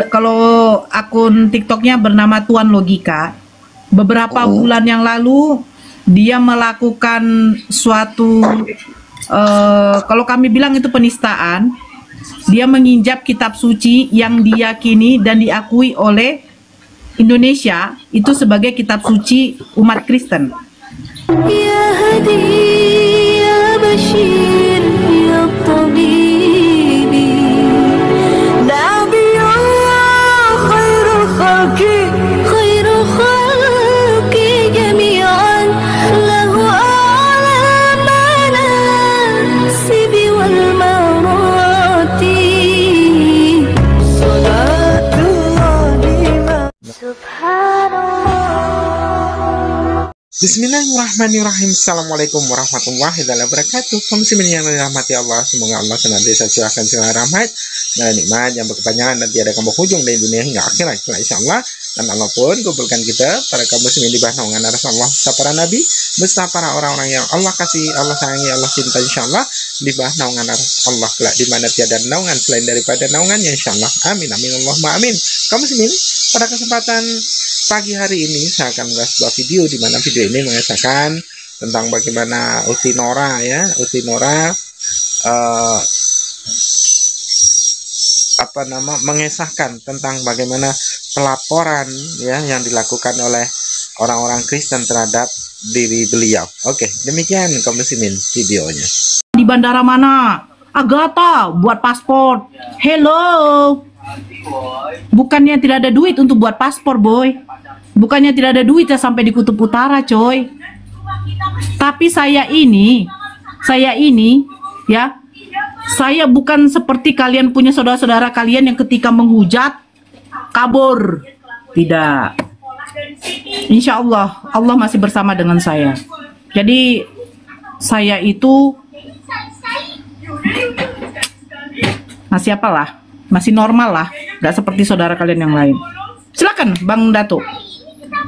Kalau akun TikToknya bernama Tuan Logika, beberapa bulan yang lalu dia melakukan suatu kalau kami bilang itu penistaan. Dia menginjak kitab suci yang diyakini dan diakui oleh Indonesia itu sebagai kitab suci umat Kristen. Ya Hadi, ya Bashir, ya Tabibi, Nabiyullah khairul khalqi, khairul khalqi jami'an, lahu a'la manasibi wal marati, salatullahi subhanallah. Bismillahirrahmanirrahim. Assalamualaikum warahmatullahi wabarakatuh. Kaum muslimin yang dirahmati Allah, semoga Allah senantiasa curahkan segala rahmat dan nikmat yang berkepanjangan dan tiada kamu hujung dari dunia hingga akhirat, insyaallah. Dan Allah pun kumpulkan kita para kaum muslimin di bawah naungan Rasulullah beserta para nabi, beserta para orang-orang yang Allah kasih, Allah sayangi, Allah cinta, insyaallah di bawah naungan Allah kelak, di mana tiada naungan selain daripada naungannya, insyaallah. Amin amin Allahumma amin. Kaum muslimin, pada kesempatan pagi hari ini saya akan membahas sebuah video di mana video ini mengisahkan tentang bagaimana Uti Nora mengisahkan tentang bagaimana pelaporan ya yang dilakukan oleh orang-orang Kristen terhadap diri beliau. Oke, demikian kaum muslimin videonya. Di bandara mana? Agatha buat paspor. Hello. Bukannya tidak ada duit untuk buat paspor, boy. Bukannya tidak ada duit ya sampai di Kutub Utara, coy. Tapi saya ini ya, saya bukan seperti kalian punya saudara-saudara kalian yang ketika menghujat kabur. Tidak. Insya Allah, Allah masih bersama dengan saya. Jadi saya itu masih apalah, masih normal lah, nggak seperti saudara kalian yang lain. Silakan Bang Dato.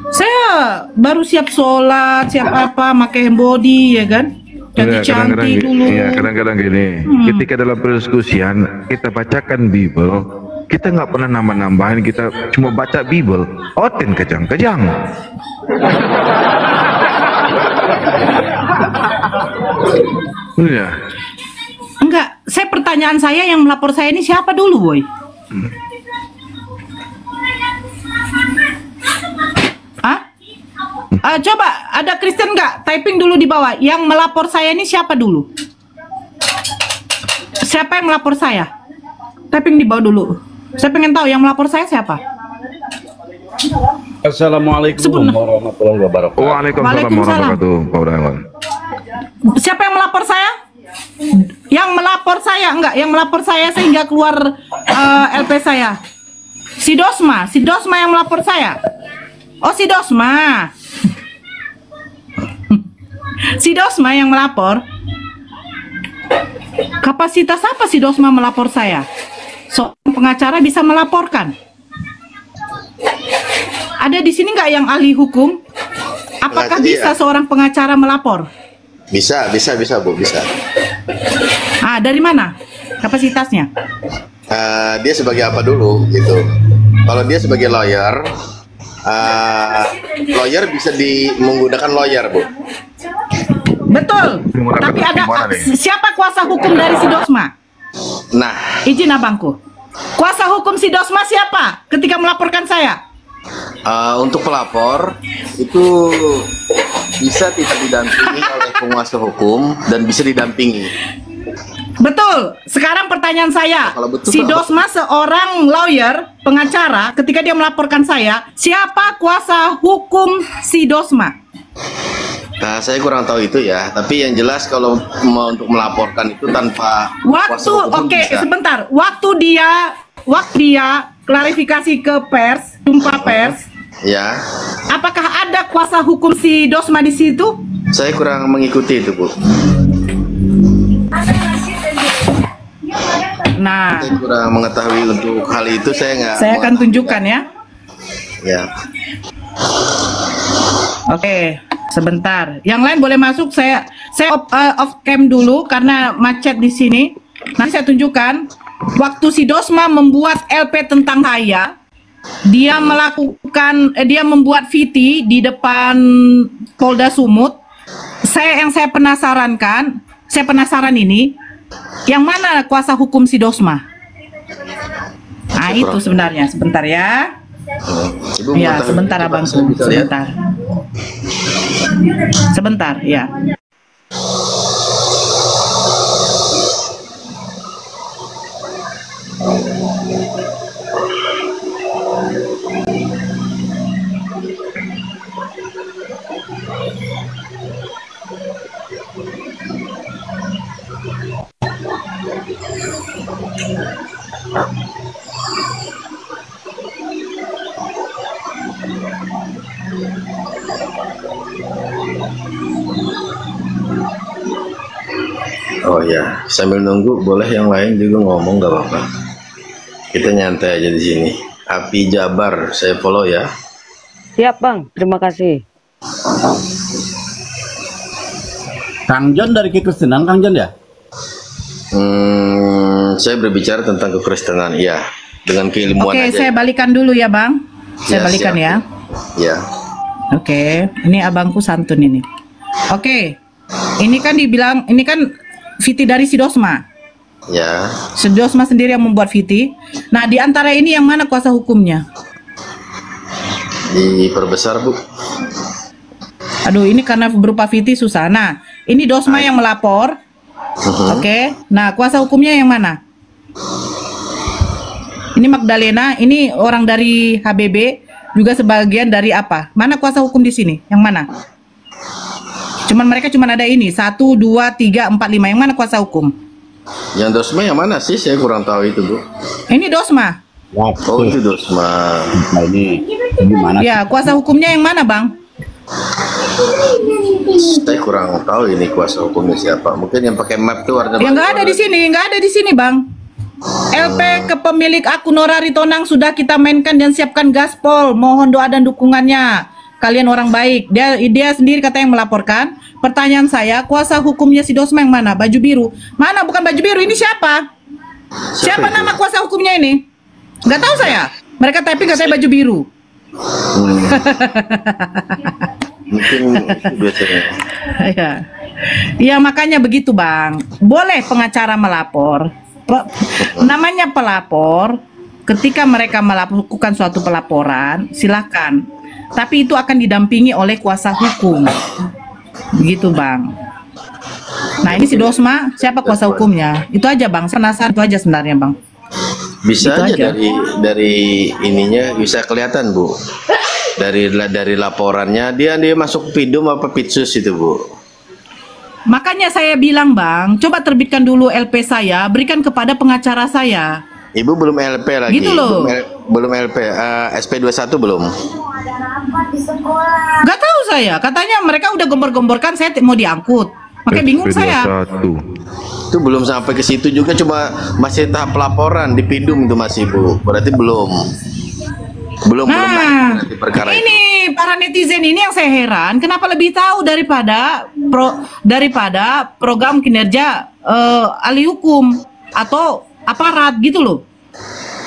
Saya baru siap sholat, siap apa, pakai body ya kan, ganti cantik dulu. Iya, kadang-kadang gini, ketika dalam pendiskusian kita bacakan Bible, kita nggak pernah nambah-nambahin, kita cuma baca Bible, oten kejang-kejang. Iya. Enggak, pertanyaan saya yang melapor saya ini siapa dulu, boy? Coba ada Kristen nggak? Typing dulu di bawah. Yang melapor saya ini siapa dulu? Siapa yang melapor saya? Typing di bawah dulu. Saya pengen tahu yang melapor saya siapa. Assalamualaikum warahmatullahi wabarakatuh. Waalaikumsalam warahmatullahi wabarakatuh. Siapa yang melapor saya? Yang melapor saya enggak? Yang melapor saya sehingga keluar LP saya. Si Dosma yang melapor saya. Oh, si Dosma. Si Dosma yang melapor. Kapasitas apa si Dosma melapor saya? Seorang pengacara bisa melaporkan. Ada di sini nggak yang ahli hukum? Apakah bisa seorang pengacara melapor? Bisa Bu, bisa. Dari mana kapasitasnya? Dia sebagai apa dulu gitu. Kalau dia sebagai lawyer, lawyer bisa menggunakan lawyer, Bu. Betul. Tapi ada siapa kuasa hukum dari si Dosma? Nah, izin abangku. Kuasa hukum si Dosma siapa ketika melaporkan saya? Untuk pelapor itu bisa tidak didampingi oleh penguasa hukum dan bisa didampingi. Betul. Sekarang pertanyaan saya, si Dosma seorang lawyer, pengacara, ketika dia melaporkan saya, siapa kuasa hukum si Dosma? Nah, saya kurang tahu itu ya. Tapi yang jelas kalau untuk melaporkan itu tanpa waktu, oke, sebentar. Waktu dia klarifikasi ke pers, jumpa pers. Ya. Apakah ada kuasa hukum si Dosma di situ? Saya kurang mengikuti itu, Bu. Nah, saya kurang mengetahui untuk hal itu. Saya akan tunjukkan ya. Ya. Oke, sebentar. Yang lain boleh masuk. Saya off cam dulu karena macet di sini. Nanti saya tunjukkan waktu si Dosma membuat LP tentang saya, dia dia membuat VT di depan Polda Sumut. Yang saya penasaran ini, yang mana kuasa hukum si Dosma? Nah, itu sebenarnya. Sebentar ya. Ibu Ya, mau tahu sebentar itu, Pak, abangku. saya bisa lihat? Sebentar, ya. Oh ya, sambil nunggu boleh yang lain juga ngomong nggak apa-apa. Kita nyantai aja di sini. Api Jabar, saya follow ya. Siap Bang, terima kasih. Kang John dari kekristenan, Kang John ya? Saya berbicara tentang kekristenan, iya. Dengan keilmuan Oke, aja. saya balikan dulu ya, Bang. Saya Ya, balikan siap. ya. Ya. Oke, ini abangku santun ini. Oke, ini kan dibilang, ini kan VT dari si Dosma. Ya. Si Dosma sendiri yang membuat VT. Nah, di antara ini yang mana kuasa hukumnya? Diperbesar, Bu. Aduh, ini karena berupa VT susah. Nah, ini Dosma yang melapor. Oke, nah kuasa hukumnya yang mana? Ini Magdalena, ini orang dari HBB, juga sebagian dari apa? Mana kuasa hukum di sini? Yang mana? Mereka cuma ada ini 1, 2, 3, 4, 5. Yang mana kuasa hukum? Yang Dosma yang mana sih? Saya kurang tahu itu, Bu. Ini Dosma. Oh, itu Dosma. Nah, ini gimana? Ya, kuasa hukumnya yang mana, Bang? Saya kurang tahu ini kuasa hukumnya siapa. Mungkin yang pakai map tuh warna. Yang nggak ada di sini, nggak ada di sini, Bang. LP ke pemilik akun Nora Ritonang sudah kita mainkan dan siapkan gaspol. Mohon doa dan dukungannya. Kalian orang baik. Dia sendiri kata yang melaporkan. Pertanyaan saya, kuasa hukumnya si Dosma yang mana? Baju biru. Mana? Bukan baju biru. Ini siapa? Siapa itu? nama kuasa hukumnya ini? Nggak tahu saya. Mereka typing katanya baju biru. Mungkin biasanya. Ya. Ya makanya begitu, Bang. Boleh pengacara melapor. Namanya pelapor, ketika mereka melakukan suatu pelaporan, silakan. Tapi itu akan didampingi oleh kuasa hukum. Begitu, Bang. Nah, ini si Dosma, siapa kuasa hukumnya? Itu aja, Bang. Penasaran itu aja sebenarnya, Bang. Bisa Itu aja aja. dari ininya bisa kelihatan, Bu. Dari laporannya dia masuk Pidum apa Pitsus itu, Bu. Makanya saya bilang, Bang, coba terbitkan dulu LP saya, berikan kepada pengacara saya. Ibu belum LP lagi. Gitu loh. Belum LP. SP21 belum. Gak tahu saya, katanya mereka udah gembor-gemborkan saya mau diangkut. Makanya bingung saya. Itu belum sampai ke situ juga, cuma masih tahap pelaporan di Pidum itu masih, Bu. Berarti belum Nah, berarti perkara itu. ini para netizen ini yang saya heran, kenapa lebih tahu daripada program kinerja ahli hukum atau aparat gitu loh.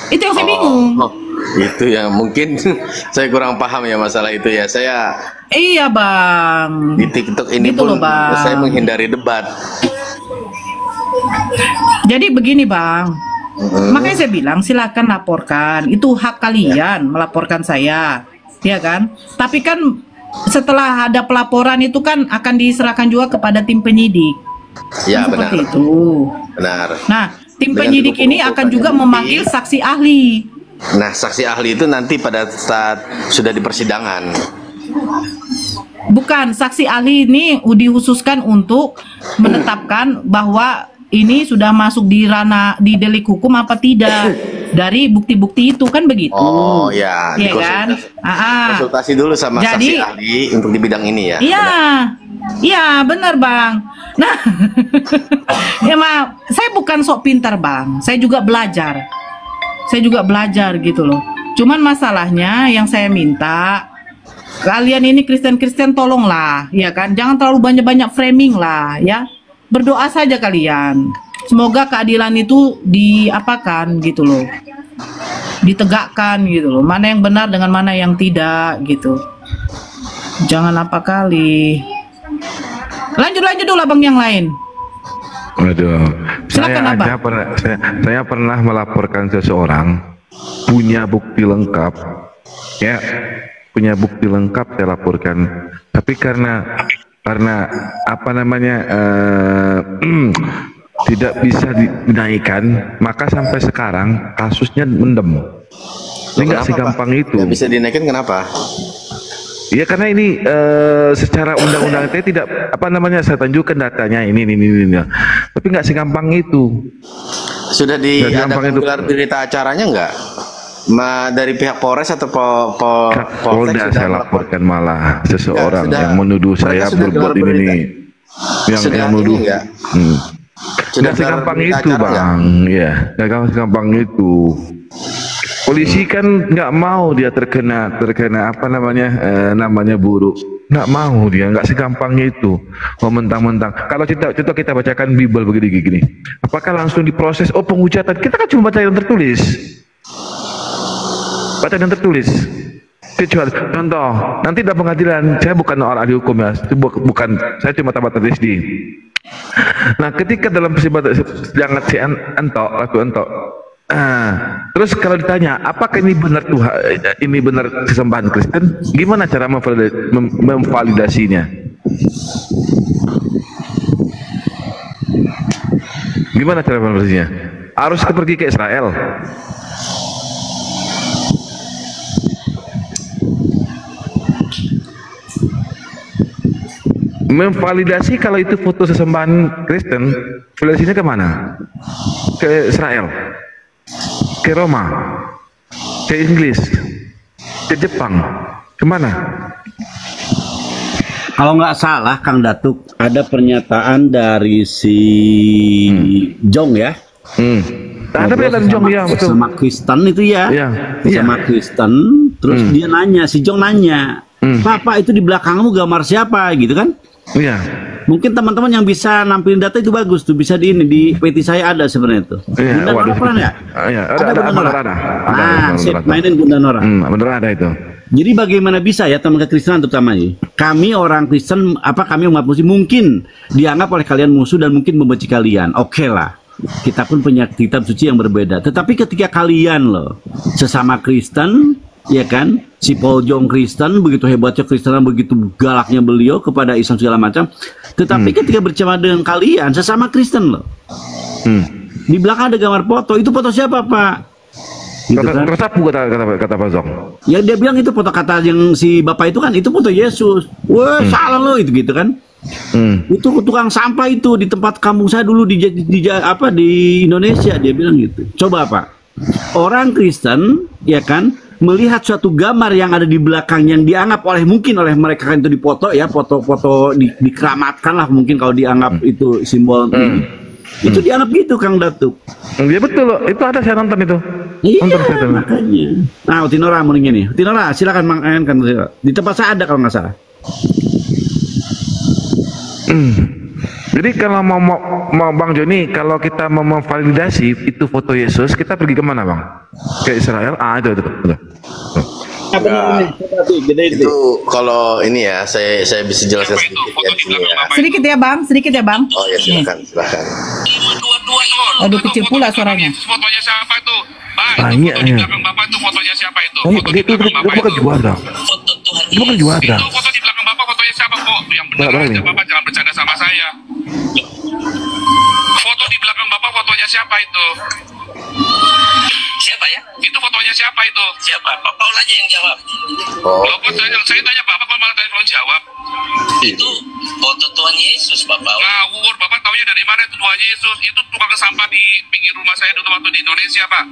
Itu yang saya bingung. Oh, itu yang mungkin saya kurang paham ya masalah itu ya. Saya Iya, Bang. di TikTok ini Gitu pun loh, Bang. saya menghindari debat. Jadi begini, Bang. Makanya saya bilang silakan laporkan. Itu hak kalian melaporkan saya. Ya kan? Tapi kan setelah ada pelaporan itu kan akan diserahkan juga kepada tim penyidik. Ya, Kan benar. seperti itu. Benar. Nah, tim Dengan penyidik ini akan juga memanggil saksi ahli. Nah, saksi ahli itu nanti pada saat sudah di persidangan. Bukan, saksi ahli ini dikhususkan untuk menetapkan bahwa ini sudah masuk di ranah di delik hukum apa tidak dari bukti-bukti itu kan begitu. Oh ya, Iya kan? konsultasi dulu sama Jadi- saksi ahli untuk di bidang ini ya. Iya, iya benar, Bang. Nah, ya saya bukan sok pintar, Bang. Saya juga belajar. Saya juga belajar gitu loh. Cuman masalahnya yang saya minta, kalian ini Kristen-Kristen tolonglah, ya kan? Jangan terlalu banyak-banyak framing lah, ya. Berdoa saja kalian semoga keadilan itu diapakan gitu loh, ditegakkan gitu loh, mana yang benar dengan mana yang tidak gitu. Jangan apa kali. Lanjut dulu abang yang lain. Aduh, Silakan, Abang. saya pernah melaporkan seseorang punya bukti lengkap, ya, punya bukti lengkap saya laporkan. Tapi karena apa namanya tidak bisa dinaikkan, maka sampai sekarang kasusnya mendem. Ini nggak segampang itu. Nggak bisa dinaikin kenapa? Ya karena ini secara undang-undang itu tidak apa namanya, saya tunjukkan datanya ini. Tapi nggak segampang itu. Sudah ada gelar berita acaranya nggak? Dari pihak Polres atau Polda saya laporkan malah seseorang yang menuduh saya berbuat ini, yang menuduh. Nggak segampang itu bang, ya nggak segampang itu. Polisi kan nggak mau dia terkena apa namanya namanya buruk, nggak mau dia, nggak segampang itu. Oh mentang-mentang kalau kita bacakan Bible begini, apakah langsung diproses? Oh penghujatan, kita kan cuma baca yang tertulis, kecuali contoh nanti dalam pengadilan, saya bukan orang ahli hukum ya, bukan, saya cuma tamat SD. Nah ketika dalam persidangan si Anto, terus kalau ditanya apakah ini benar Tuhan, ini benar sesembahan Kristen, gimana cara memvalidasinya? Gimana cara memvalidasinya? Harus pergi ke Israel. Memvalidasi kalau itu foto sesembahan Kristen, validasinya kemana? Ke Israel, ke Roma, ke Inggris, ke Jepang, kemana? Kalau nggak salah Kang Datuk, ada pernyataan dari si Jong ya. Ada pernyataan Jong ya, betul. Sama Kristen itu ya. Sama Kristen, terus dia nanya, si Jong nanya, Papa itu di belakangmu gambar siapa gitu kan? Iya. Mungkin teman-teman yang bisa nampilin data itu bagus tuh, bisa di PT saya ada sebenarnya itu. Iya, Bunda Nora pernah ya? Iya, ada. Sip, mainin Bunda Nora. Bener ada itu. Jadi bagaimana bisa ya teman Kristen terutama ini? Kami orang Kristen, kami umat muslim mungkin dianggap oleh kalian musuh dan mungkin membenci kalian. Oke lah. Kita pun punya kitab suci yang berbeda. Tetapi ketika kalian loh sesama Kristen, ya kan, si Paul Jong Kristen, begitu hebatnya Kristenan, begitu galaknya beliau kepada Islam segala macam. Tetapi ketika berjamaah dengan kalian sesama Kristen loh, di belakang ada gambar foto. Itu foto siapa Pak? Gitu kan? Kata Pak Zong. Ya dia bilang itu foto, kata yang si bapak itu kan itu foto Yesus. Wah salah lo itu gitu kan? Itu tukang sampah itu di tempat kampung saya dulu di Indonesia, dia bilang gitu. Coba Pak, orang Kristen ya kan melihat suatu gambar yang ada di belakang yang dianggap mungkin oleh mereka kan itu dipoto ya, foto-foto dikeramatkan lah mungkin kalau dianggap itu simbol itu dianggap gitu Kang Datuk. Iya betul loh, itu ada, saya nonton itu. Iya makanya. Nah Utinora mending ini, Utinora silakan mainkan di tempat saya ada kalau nggak salah. Jadi kalau mau Bang Joni, kalau kita mau memvalidasi itu foto Yesus, kita pergi kemana Bang? Ke Israel? Itu. Itu kalau ini ya, saya bisa jelaskan sedikit ya di sini ya. Sedikit ya bang. Oh ya silakan. Aduh kecil pula suaranya. Fotonya siapa tuh? Pak, banyak itu foto di belakang Bapak tuh fotonya siapa itu? Foto di Itu belakang Bapak bukan itu. juara. Itu bukan juara. Itu foto di belakang Bapak fotonya siapa kok? Yang benar aja Bapak, jangan bercanda sama saya. Foto di belakang Bapak fotonya siapa itu? Siapa ya? Itu fotonya siapa itu? Siapa? Pak Paul aja yang jawab. Loh, kok saya tanya Bapak kok malah tanya Paul jawab? Itu foto Tuhan Yesus Pak Paul. Ngawur, Bapak taunya dari mana itu Tuhan Yesus? Itu tukang sampah di pinggir rumah saya dulu waktu di Indonesia Pak.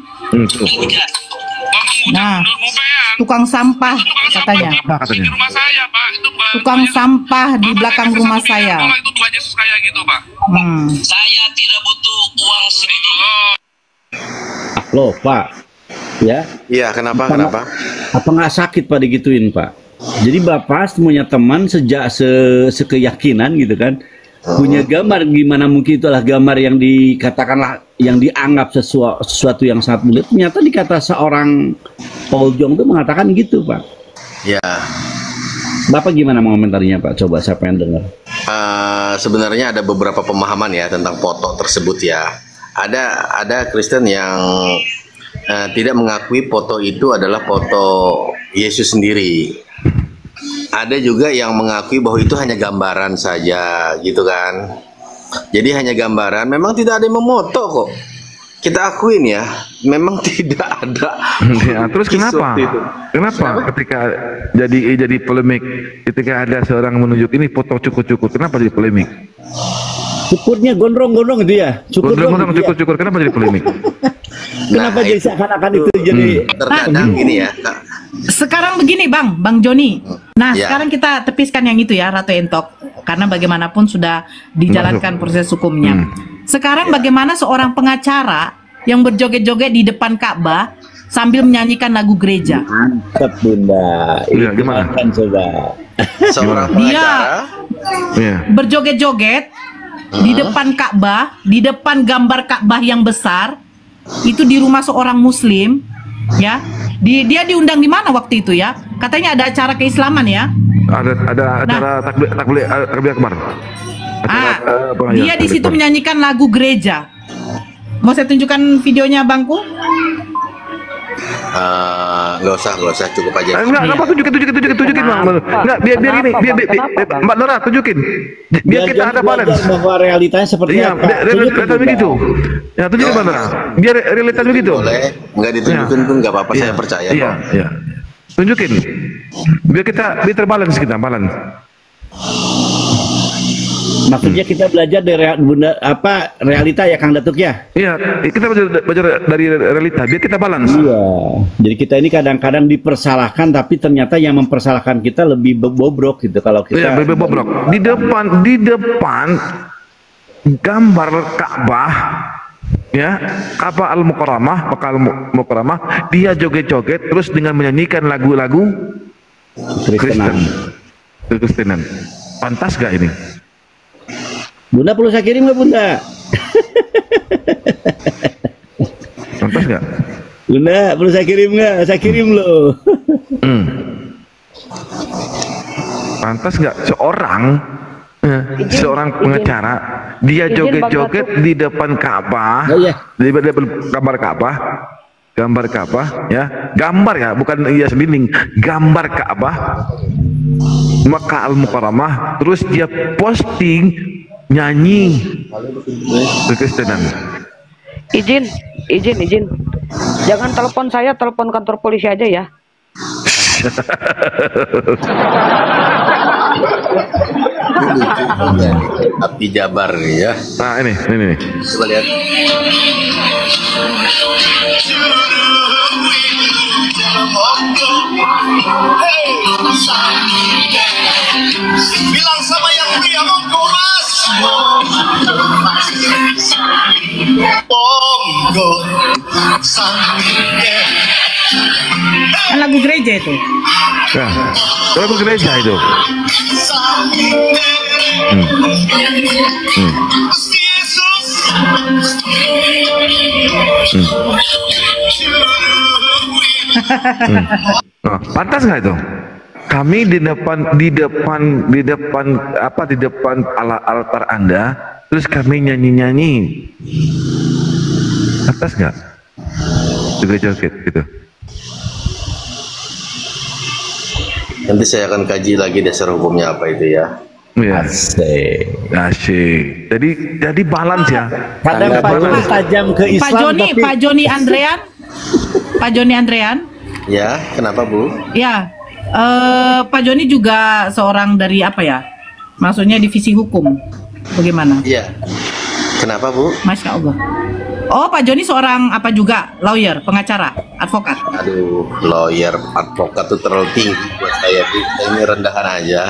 Tukang sampah katanya. Di rumah saya Pak. Itu tukang sampah di belakang rumah saya. Itu Tuhan Yesus kayak gitu Pak. Saya tidak butuh uang segitu loh. Loh Pak, ya? Iya, kenapa? Apa nggak sakit Pak digituin Pak? Jadi Bapak punya teman sejak sekeyakinan gitu kan, punya gambar, gimana mungkin itulah gambar yang dikatakanlah yang dianggap sesuatu yang sangat mulia. Ternyata dikata seorang Paul Jong itu mengatakan gitu, Pak. Ya. Bapak gimana mengomentarinya, Pak? Coba siapa yang dengar? Sebenarnya ada beberapa pemahaman ya tentang foto tersebut ya. Ada Kristen yang tidak mengakui foto itu adalah foto Yesus sendiri. Ada juga yang mengakui bahwa itu hanya gambaran saja, gitu kan. Jadi hanya gambaran, memang tidak ada yang memoto kok. Kita akuin ya, memang tidak ada. Ya, terus kenapa? Kenapa ketika jadi polemik, ketika ada seorang menunjuk ini foto cukur-cukur, kenapa jadi polemik? Cukurnya gondrong-gondrong gitu ya? Gondrong, cukur-cukur, kenapa jadi polemik? Kenapa jadi seakan-akan itu jadi terkadang gini ya. Sekarang begini Bang Joni. Nah, Ya. sekarang kita tepiskan yang itu ya, Ratu Entok. Karena bagaimanapun sudah dijalankan proses hukumnya. Sekarang bagaimana seorang pengacara yang berjoget-joget di depan Ka'bah sambil menyanyikan lagu gereja? mantap, Bunda. Iya, gimana? Kan coba. Seorang Dia Iya. berjoget-joget di depan Ka'bah, di depan gambar Ka'bah yang besar, itu di rumah seorang Muslim, ya. Dia diundang di mana waktu itu ya? Katanya ada acara keislaman ya. Ada acara takbir akbar. Dia di situ menyanyikan lagu gereja. Mau saya tunjukkan videonya, Bangku? Nggak usah, cukup aja. Enggak, apa tunjukin Bang. Enggak, biar ini, biar Mbak Nora tunjukin. Biar kita ada balance. Bahwa realitanya seperti Iya, apa. realitas begitu. Ya, tunjukin Mbak Nora. Biar realitas begitu. Boleh, nggak ditunjukin pun nggak apa-apa, saya percaya Iya, kok. iya. Tunjukin. Biar terbalance balance. Maksudnya kita belajar dari realita ya, Kang Datuk ya. Iya, kita belajar dari realita biar kita balance. Iya. Jadi kita ini kadang-kadang dipersalahkan, tapi ternyata yang mempersalahkan kita lebih bobrok gitu kalau kita. Iya, lebih bobrok. Di depan gambar Ka'bah, ya, Ka'bah Al-Mukarramah, Mekah Al-Mukarramah, dia joget-joget terus dengan menyanyikan lagu-lagu Kristenan. Pantas gak ini? Bunda perlu saya kirim nggak, Bunda? Pantas gak? Bunda perlu saya kirim nggak? Saya kirim loh. Pantas nggak seorang pengacara dia joget-joget di depan Ka'bah, Oh, iya. di depan gambar Ka'bah, ya, gambar ya, bukan hias dinding, gambar Ka'bah Mekah Al-Mukarramah, terus dia posting nyanyi Kekristenan. Izin. Jangan telepon saya, telepon kantor polisi aja ya. Api Jabar nih ya. Nah ini. Coba lihat. Bilang sama yang punya mengkuras. Monggo sangge. Kan lagu gereja itu. Nah, lagu gereja itu. Gusti Yesus. Nah, pantas nggak itu? Kami di depan altar Anda, terus kami nyanyi. Pantas nggak? Joget-joget gitu. Nanti saya akan kaji lagi dasar hukumnya apa itu ya. Iya. Asik. Jadi balance ya. Kadang Pak Joni tajam ke Islam, Pak Joni Andrean. Ya, kenapa Bu? Ya, Pak Joni juga seorang dari apa ya? Maksudnya divisi hukum. Bagaimana? Iya. Kenapa Bu? Masya Allah. Oh, Pak Joni seorang apa juga? Lawyer, pengacara, advokat. Aduh, lawyer, advokat tuh terlalu tinggi buat saya. Ini rendahan aja.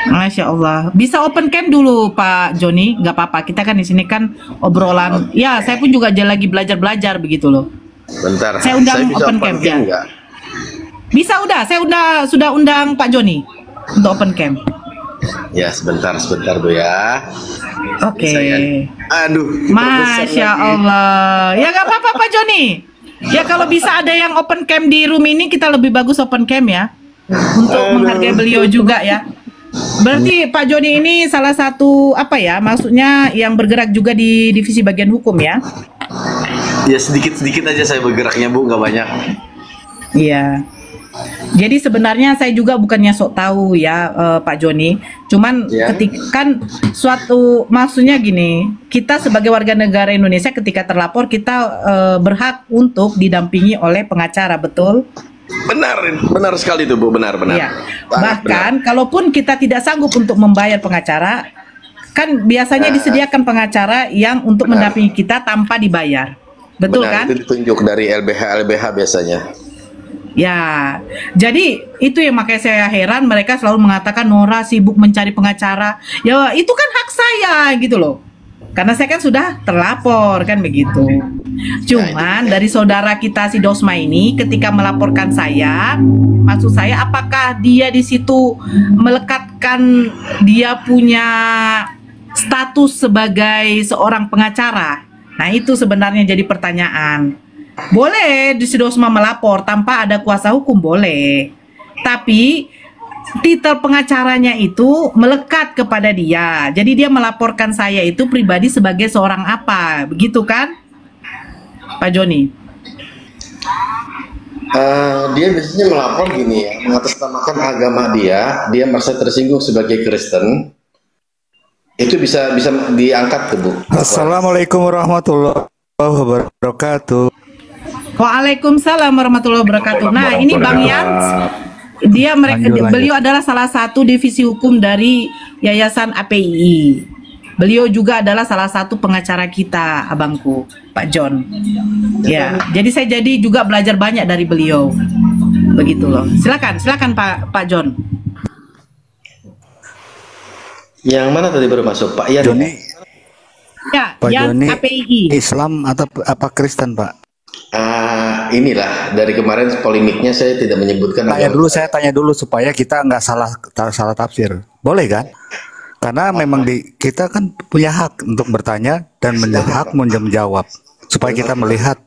Masya Allah. Bisa open cam dulu Pak Joni, nggak apa-apa. Kita kan di sini kan obrolan. Ya, saya pun juga lagi belajar begitu loh. Bentar. Saya undang bisa open cam ya. nggak? Bisa sudah undang Pak Joni untuk open cam. Ya, sebentar Bu ya. Oke. Aduh. Masya Allah. Ya nggak apa-apa Pak Joni. Ya kalau bisa ada yang open cam di room ini, kita lebih bagus open cam ya. Untuk menghargai beliau juga ya. Berarti Pak Joni ini salah satu apa ya, maksudnya yang bergerak juga di divisi bagian hukum ya? Ya sedikit-sedikit aja saya bergeraknya Bu, nggak banyak. Iya. Jadi sebenarnya saya juga bukannya sok tahu ya Pak Joni. Cuman ketika kan suatu maksudnya gini, kita sebagai warga negara Indonesia ketika terlapor kita berhak untuk didampingi oleh pengacara, betul? Benar sekali tuh Bu, benar. Iya. Bahkan kalaupun kita tidak sanggup untuk membayar pengacara, kan biasanya disediakan pengacara yang untuk mendampingi kita tanpa dibayar. Betul kan? Itu ditunjuk dari LBH biasanya. Ya, jadi itu yang makanya saya heran mereka selalu mengatakan Nora sibuk mencari pengacara. Ya itu kan hak saya gitu loh. Karena saya kan sudah terlapor kan begitu. Cuman dari saudara kita si Dosma ini ketika melaporkan saya, maksud saya apakah dia di situ melekatkan dia punya status sebagai seorang pengacara? Nah itu sebenarnya jadi pertanyaan. Boleh di Dosma melapor tanpa ada kuasa hukum, boleh. Tapi titel pengacaranya itu melekat kepada dia. Jadi dia melaporkan saya itu pribadi sebagai seorang apa, begitu kan, Pak Joni? Dia biasanya melapor gini ya, mengatasnamakan agama dia merasa tersinggung sebagai Kristen. Itu bisa diangkat tuh Bu. Assalamualaikum warahmatullahi wabarakatuh. Waalaikumsalam warahmatullahi wabarakatuh. Nah, ini Bang Yans, beliau adalah salah satu divisi hukum dari Yayasan APII. Beliau juga adalah salah satu pengacara kita, abangku, Pak John. Ya, jadi saya juga belajar banyak dari beliau. Begitu loh. Silakan Pak John. Yang mana tadi baru masuk Pak Yan? Joni. Ya, Pak Joni, APII. Islam atau apa Kristen Pak? Inilah dari kemarin polemiknya saya tidak menyebutkan. Saya tanya dulu supaya kita nggak salah tafsir. Boleh kan? Karena memang kita kan punya hak untuk bertanya dan hak menjawab supaya kita melihat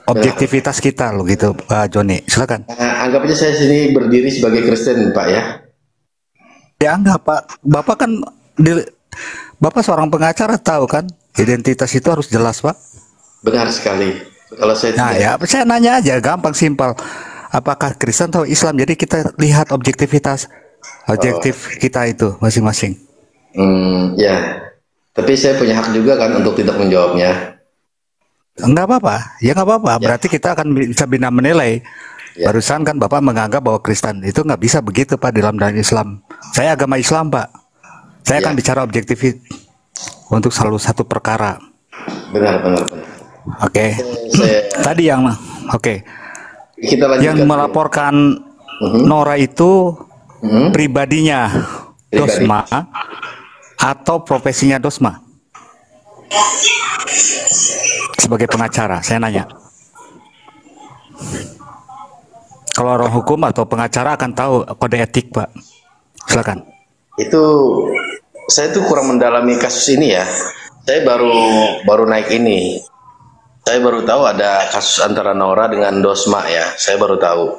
objektivitas kita loh gitu Pak Joni. Silakan. Anggap aja saya sini berdiri sebagai Kristen Pak ya. Ya enggak Pak. Bapak seorang pengacara tahu kan identitas itu harus jelas Pak. Benar sekali. Kalau saya saya nanya aja gampang simpel. Apakah Kristen atau Islam? Jadi kita lihat objektif kita itu masing-masing. Ya. Tapi saya punya hak juga kan untuk tidak menjawabnya. Enggak apa-apa. Ya enggak apa-apa. Ya. Berarti kita akan bisa menilai. Ya. Barusan kan Bapak menganggap bahwa Kristen itu nggak bisa begitu Pak dalam Islam. Saya agama Islam Pak. Saya akan bicara objektif untuk selalu satu perkara. Benar. Oke. Tadi yang Kita lanjutkan. Yang melaporkan Nora itu pribadinya Dosma atau profesinya Dosma? Sebagai pengacara, saya nanya. Kalau orang hukum atau pengacara akan tahu kode etik, Pak. Silakan. Saya tuh kurang mendalami kasus ini ya. Saya baru naik ini. Saya baru tahu ada kasus antara Nora dengan Dosma ya. Saya baru tahu.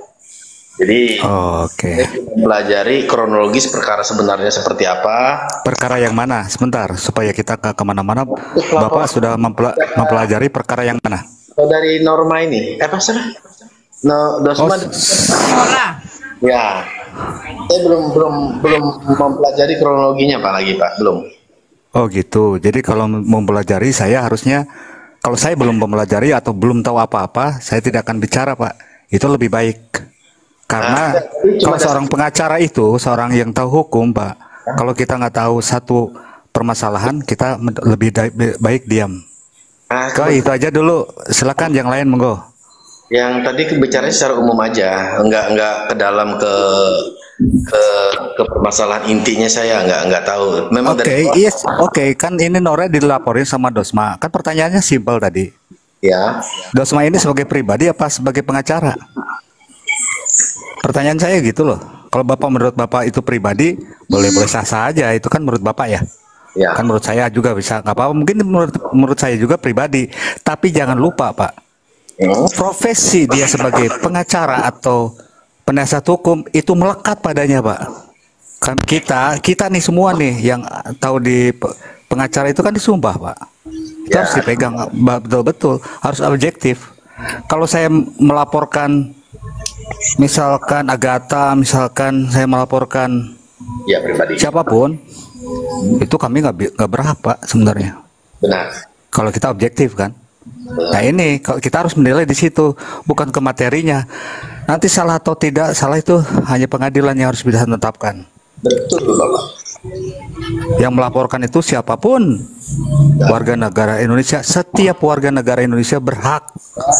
Jadi saya mempelajari kronologis perkara sebenarnya seperti apa. Perkara yang mana? Sebentar, supaya kita kemana-mana. Bapak sudah mempelajari perkara yang mana? Dari Norma ini. Apa sih? Dosma. Nora. Ya. Saya belum mempelajari kronologinya Pak lagi Pak. Belum. Oh gitu. Jadi kalau mempelajari saya harusnya. Kalau saya belum mempelajari atau belum tahu apa-apa, saya tidak akan bicara, Pak. Itu lebih baik. Karena kalau seorang pengacara itu, seorang yang tahu hukum, Pak, kalau kita nggak tahu satu permasalahan, kita lebih baik diam. Itu aja dulu. Silakan yang lain, monggo. Yang tadi bicaranya secara umum aja, nggak ke dalam ke permasalahan intinya saya nggak tahu. Memang kan ini Nora dilaporin sama Dosma. Kan pertanyaannya simpel tadi. Ya. Dosma ini sebagai pribadi apa sebagai pengacara? Pertanyaan saya gitu loh. Kalau menurut Bapak itu pribadi, boleh-boleh sah-sah aja. Itu kan menurut Bapak ya. Ya. Kan menurut saya juga bisa nggak apa-apa. Mungkin menurut saya juga pribadi. Tapi jangan lupa Pak, profesi dia sebagai pengacara atau penasihat hukum itu melekat padanya Pak. Kan kita nih semua nih yang tahu di pengacara itu kan disumpah Pak. Itu harus dipegang betul-betul, harus objektif. Kalau saya melaporkan misalkan Agatha, misalkan saya melaporkan Ya, pribadi. siapapun, itu kami nggak berhak Pak sebenarnya. Benar. Kalau kita objektif kan. Nah ini kalau kita harus menilai di situ, bukan ke materinya. Nanti salah atau tidak salah itu hanya pengadilan yang harus bisa menetapkan. Betul, Bapak. Yang melaporkan itu siapapun warga negara Indonesia, setiap warga negara Indonesia berhak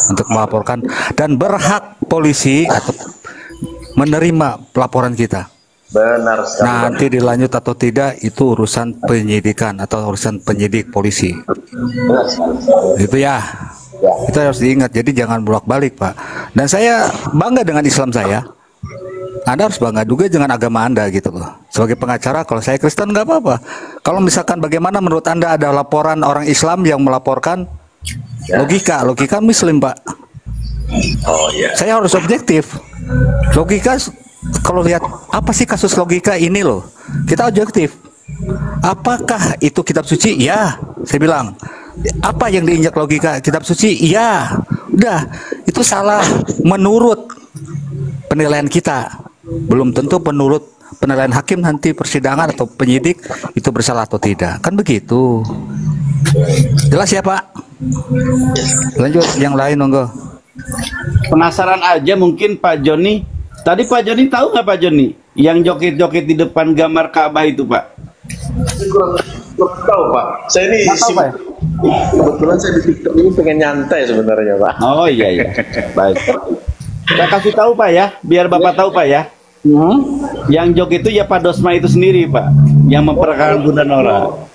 untuk melaporkan dan berhak polisi atau menerima laporan kita. Benar sekali. Nanti dilanjut atau tidak itu urusan penyidikan atau urusan penyidik polisi. Benar sekali. Itu ya. Itu harus diingat. Jadi jangan bolak-balik Pak. Dan saya bangga dengan Islam saya. Anda harus bangga juga dengan agama Anda gitu loh. Sebagai pengacara, kalau saya Kristen nggak apa-apa. Kalau misalkan bagaimana menurut Anda ada laporan orang Islam yang melaporkan logika Muslim Pak. Oh iya. Saya harus objektif. Logika kalau lihat apa sih kasus logika ini loh, kita objektif. Apakah itu kitab suci? Ya, saya bilang. Apa yang diinjak logika kitab suci? Ya, udah itu salah menurut penilaian kita. Belum tentu menurut penilaian hakim nanti persidangan atau penyidik itu bersalah atau tidak. Kan begitu. Jelas ya Pak? Lanjut yang lain monggo. Penasaran aja mungkin Pak Joni. Tadi Pak Joni tahu nggak Pak Joni yang joget-joget di depan gambar Ka'bah itu Pak? Kurang tahu Pak. Saya ini kebetulan saya di TikTok ini pengen nyantai sebenarnya Pak. Oh iya. Baik. Saya kasih tahu Pak ya, biar Bapak tahu Pak ya. Yang joget itu ya Pak Dosma itu sendiri Pak, yang memperkenalkan Bunda Nora.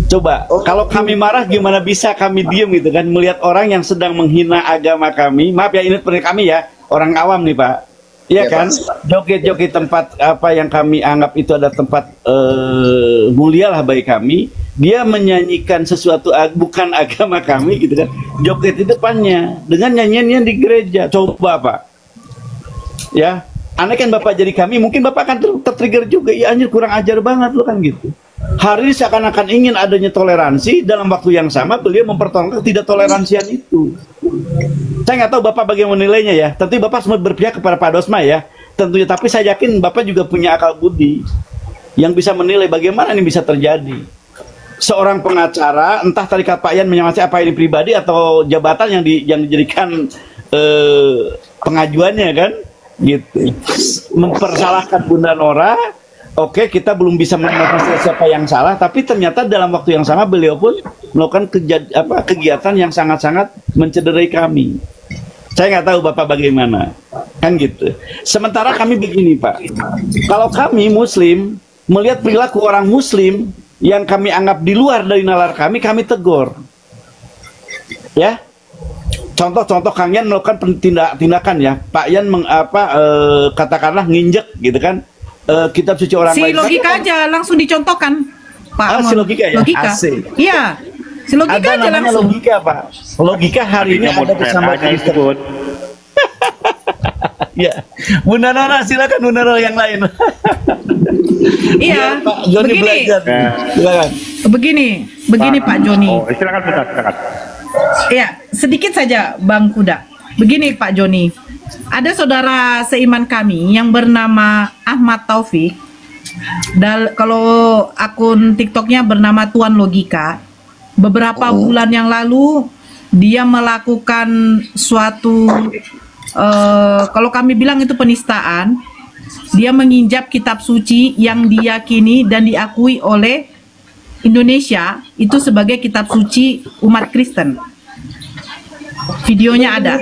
Coba, kalau kami marah gimana bisa kami diem gitu kan, melihat orang yang sedang menghina agama kami. Maaf ya, ini seperti kami ya, orang awam nih Pak. Iya kan, joget-joget tempat apa yang kami anggap itu adalah tempat mulia lah bagi kami. Dia menyanyikan sesuatu bukan agama kami gitu kan, joget di depannya dengan nyanyian di gereja. Coba Pak, ya, aneh kan Bapak jadi kami, mungkin Bapak akan tertrigger juga. Ya anjir kurang ajar banget lo kan gitu. Hari ini seakan-akan ingin adanya toleransi, dalam waktu yang sama beliau mempertontonkan tidak toleransian itu. Saya nggak tahu Bapak bagaimana menilainya ya. Tentu Bapak semua berpihak kepada Pak Dosma ya, tentunya. Tapi saya yakin Bapak juga punya akal budi yang bisa menilai bagaimana ini bisa terjadi. Seorang pengacara, entah tarikat Pak Yan menyamasi apa ini pribadi atau jabatan yang dijadikan pengajuannya kan, gitu. Mempersalahkan Bunda Nora. Oke, kita belum bisa menemukan siapa yang salah, tapi ternyata dalam waktu yang sama beliau pun melakukan kegiatan yang sangat-sangat mencederai kami. Saya nggak tahu Bapak bagaimana, kan gitu. Sementara kami begini Pak, kalau kami Muslim melihat perilaku orang Muslim yang kami anggap di luar dari nalar kami tegur. Ya, contoh-contoh Kang Yan melakukan tindakan ya, Pak Yan katakanlah nginjek gitu kan. Kitab suci orang lain. Si logika aja langsung dicontohkan, Pak. Si logika ya. Logika. Iya. Si logika ada aja langsung. Logika Pak. Logika hari ini ada bersama Kristen. Ya, Bunda Nora silakan Bunda Nora yang lain. Iya. Pak Joni belajar. Silakan. Begini Pak Joni. Silakan silakan. Iya, sedikit saja Bang Kuda. Begini Pak Joni. Ada saudara seiman kami yang bernama Ahmad Taufik. Kalau akun TikToknya bernama Tuan Logika. Beberapa bulan yang lalu dia melakukan suatu kalau kami bilang itu penistaan. Dia menginjak kitab suci yang diyakini dan diakui oleh Indonesia itu sebagai kitab suci umat Kristen. Videonya ada.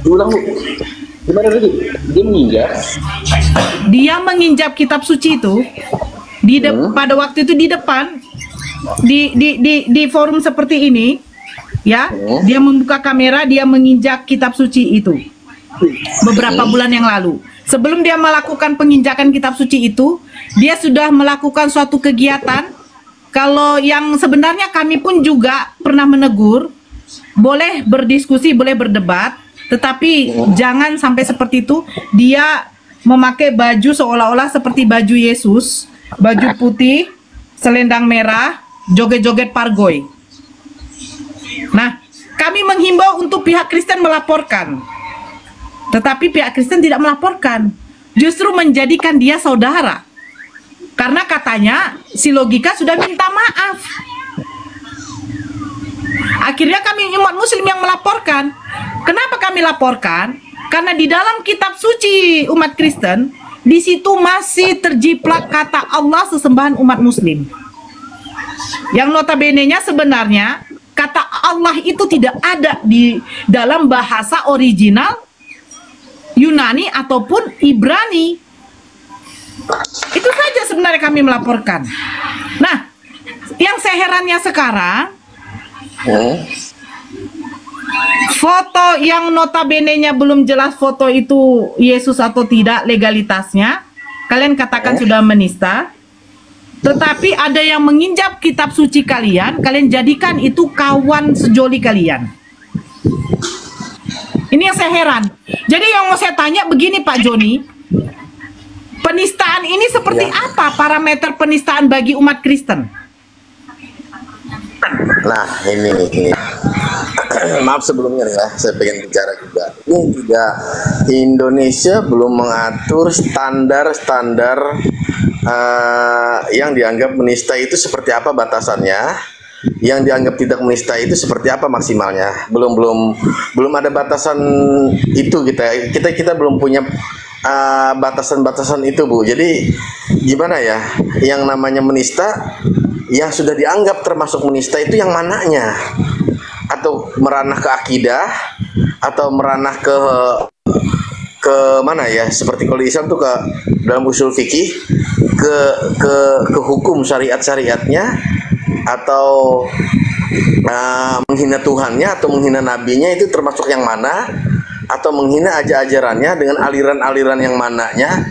Ulang Bu. Gimana tadi? Dia menginjak kitab suci itu pada waktu itu di depan di forum seperti ini ya. Dia membuka kamera, dia menginjak kitab suci itu. beberapa bulan yang lalu. Sebelum dia melakukan penginjakan kitab suci itu, dia sudah melakukan suatu kegiatan. Kalau yang sebenarnya kami pun juga pernah menegur, boleh berdiskusi, boleh berdebat, tetapi jangan sampai seperti itu. Dia memakai baju seolah-olah seperti baju Yesus, baju putih, selendang merah, joget-joget pargoy. Nah, kami menghimbau untuk pihak Kristen melaporkan. Tetapi pihak Kristen tidak melaporkan. Justru menjadikan dia saudara. Karena katanya si Logika sudah minta maaf. Akhirnya kami umat muslim yang melaporkan. Kenapa kami laporkan? Karena di dalam kitab suci umat Kristen, di situ masih terjiplak kata Allah sesembahan umat muslim. Yang notabene-nya sebenarnya kata Allah itu tidak ada di dalam bahasa original Yunani ataupun Ibrani. Itu saja sebenarnya kami melaporkan. Nah, yang saya herannya sekarang, foto yang notabene-nya belum jelas foto itu Yesus atau tidak legalitasnya, kalian katakan sudah menista. Tetapi ada yang menginjak kitab suci kalian, kalian jadikan itu kawan sejoli kalian. Ini yang saya heran. Jadi yang mau saya tanya begini Pak Joni, penistaan ini seperti apa parameter penistaan bagi umat Kristen? Nah, ini maaf sebelumnya ya, saya pengen bicara juga. Ini juga Indonesia belum mengatur standar-standar yang dianggap menista itu seperti apa batasannya, yang dianggap tidak menista itu seperti apa maksimalnya. Belum ada batasan itu kita belum punya batasan-batasan itu, Bu. Jadi gimana ya, yang namanya menista, yang sudah dianggap termasuk menista itu yang mananya? Atau meranah ke akidah, atau meranah ke mana ya? Seperti kalau di Islam tuh ke dalam usul fikih, ke hukum syariatnya, atau menghina Tuhannya atau menghina nabinya, itu termasuk yang mana? Atau menghina ajarannya dengan aliran-aliran yang mananya?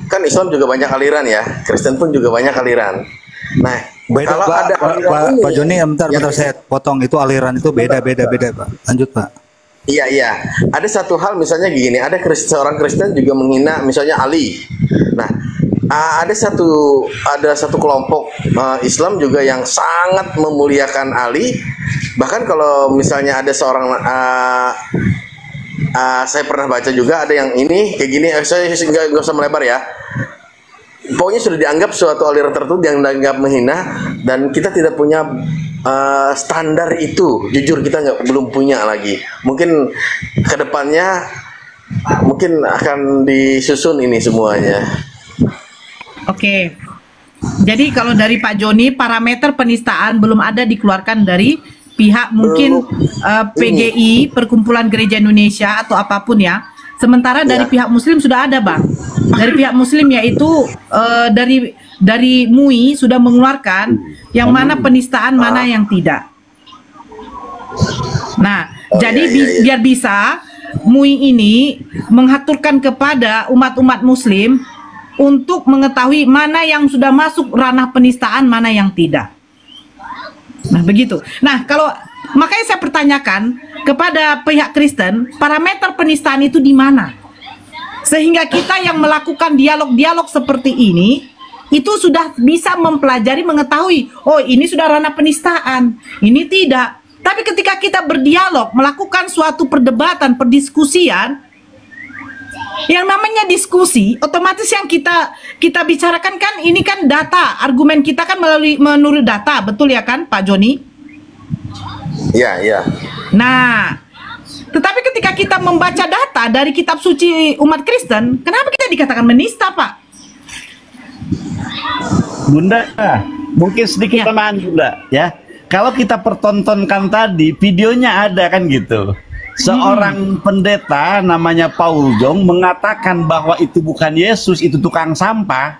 Kan Islam juga banyak aliran ya, Kristen pun juga banyak aliran. Nah, beda, kalau Pak, ada Pak Joni, bentar saya potong, itu aliran itu beda Pak. Lanjut Pak. Iya. Ada satu hal misalnya gini, ada seorang Kristen juga menghina misalnya Ali. Nah, ada satu kelompok Islam juga yang sangat memuliakan Ali. Bahkan kalau misalnya ada seorang saya pernah baca juga ada yang ini kayak gini, saya nggak usah melebar ya. Pokoknya sudah dianggap suatu aliran tertentu yang dianggap menghina, dan kita tidak punya standar itu. Jujur kita belum punya lagi. Mungkin kedepannya mungkin akan disusun ini semuanya. Oke. Jadi kalau dari Pak Joni, parameter penistaan belum ada dikeluarkan dari pihak mungkin PGI, Perkumpulan Gereja Indonesia atau apapun ya. Sementara dari pihak Muslim sudah ada, Bang. Dari pihak Muslim yaitu dari MUI sudah mengeluarkan yang mana penistaan, mana yang tidak. Nah, jadi biar bisa MUI ini mengaturkan kepada umat-umat Muslim untuk mengetahui mana yang sudah masuk ranah penistaan, mana yang tidak. Nah, begitu. Nah, kalau makanya saya pertanyakan kepada pihak Kristen, parameter penistaan itu di mana? Sehingga kita yang melakukan dialog-dialog seperti ini, itu sudah bisa mempelajari, mengetahui, oh ini sudah ranah penistaan, ini tidak. Tapi ketika kita berdialog, melakukan suatu perdebatan, perdiskusian, yang namanya diskusi, otomatis yang kita bicarakan kan ini kan data, argumen kita kan menurut data, betul ya kan Pak Joni? Iya. Nah, tetapi ketika kita membaca data dari kitab suci umat Kristen, kenapa kita dikatakan menista, Pak? Bunda, mungkin sedikit tambahan Bunda, ya. Kalau kita pertontonkan tadi, videonya ada kan gitu. Seorang pendeta namanya Paul Jong mengatakan bahwa itu bukan Yesus, itu tukang sampah.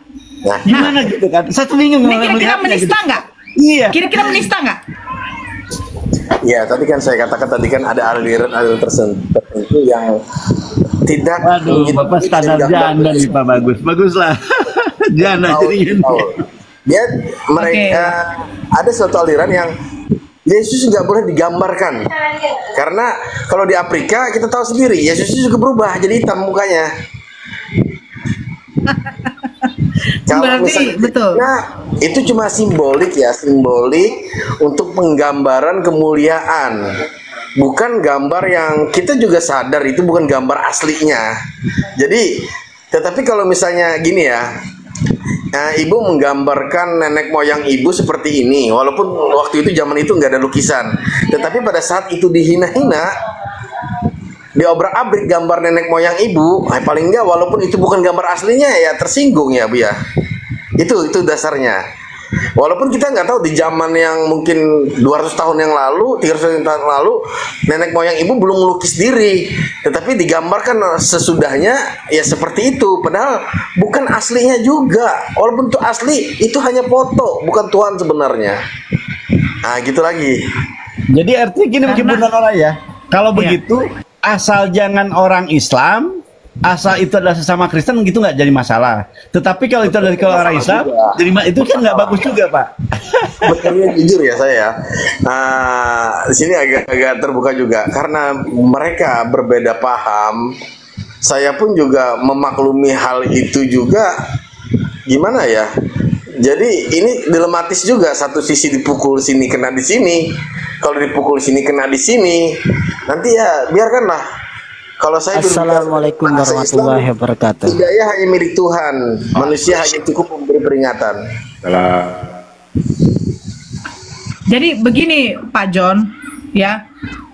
Gimana gitu kan? Saya bingung. Ini kira-kira menista nggak? Iya. Kira-kira menista nggak? Ya, tadi kan saya katakan tadi kan ada aliran tertentu itu yang tidak. Waduh, Bapak standar janda nih Pak, baguslah. Janda jadinya. Dia mereka ada suatu aliran yang Yesus nggak boleh digambarkan, karena kalau di Afrika kita tahu sendiri Yesus juga berubah jadi hitam mukanya. Kalau Berarti betul. Nah, itu cuma simbolik ya, simbolik untuk penggambaran kemuliaan. Bukan gambar yang kita juga sadar itu bukan gambar aslinya. Jadi, tetapi kalau misalnya gini ya, ibu menggambarkan nenek moyang ibu seperti ini, walaupun waktu itu zaman itu nggak ada lukisan, tetapi pada saat itu dihina-hina, diobrak-abrik gambar nenek moyang ibu, paling nggak walaupun itu bukan gambar aslinya ya tersinggung ya Bu ya. Itu dasarnya. Walaupun kita nggak tahu di zaman yang mungkin 200 tahun yang lalu, 300 tahun yang lalu, nenek moyang ibu belum melukis diri, tetapi digambarkan sesudahnya ya seperti itu. Padahal bukan aslinya juga. Walaupun itu asli, itu hanya foto, bukan Tuhan sebenarnya. Nah, gitu lagi. Jadi artinya gini mungkin benar orang ya. Kalau begitu, asal jangan orang Islam, asal itu adalah sesama Kristen gitu nggak jadi masalah. Tetapi kalau itu dari orang Islam, jadi itu kan nggak bagus juga Pak. Betulnya jujur ya saya. Di sini agak terbuka juga karena mereka berbeda paham. Saya pun juga memaklumi hal itu juga. Gimana ya? Jadi ini dilematis juga. Satu sisi dipukul sini kena di sini. Kalau dipukul sini kena di sini. Nanti ya biarkanlah. Kalau saya Assalamualaikum warahmatullahi wabarakatuh. Hidayah hanya milik Tuhan, manusia hanya cukup memberi peringatan. Jadi begini Pak John, ya,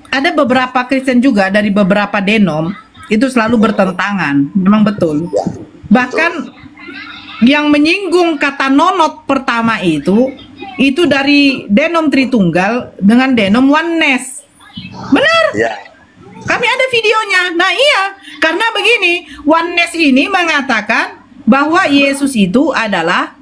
ada beberapa Kristen juga dari beberapa denom itu selalu bertentangan, memang betul. Bahkan yang menyinggung kata nonot pertama itu dari denom Tritunggal dengan denom Oneness, benar? Ya. Kami ada videonya. Nah iya, karena begini, Oneness ini mengatakan bahwa Yesus itu adalah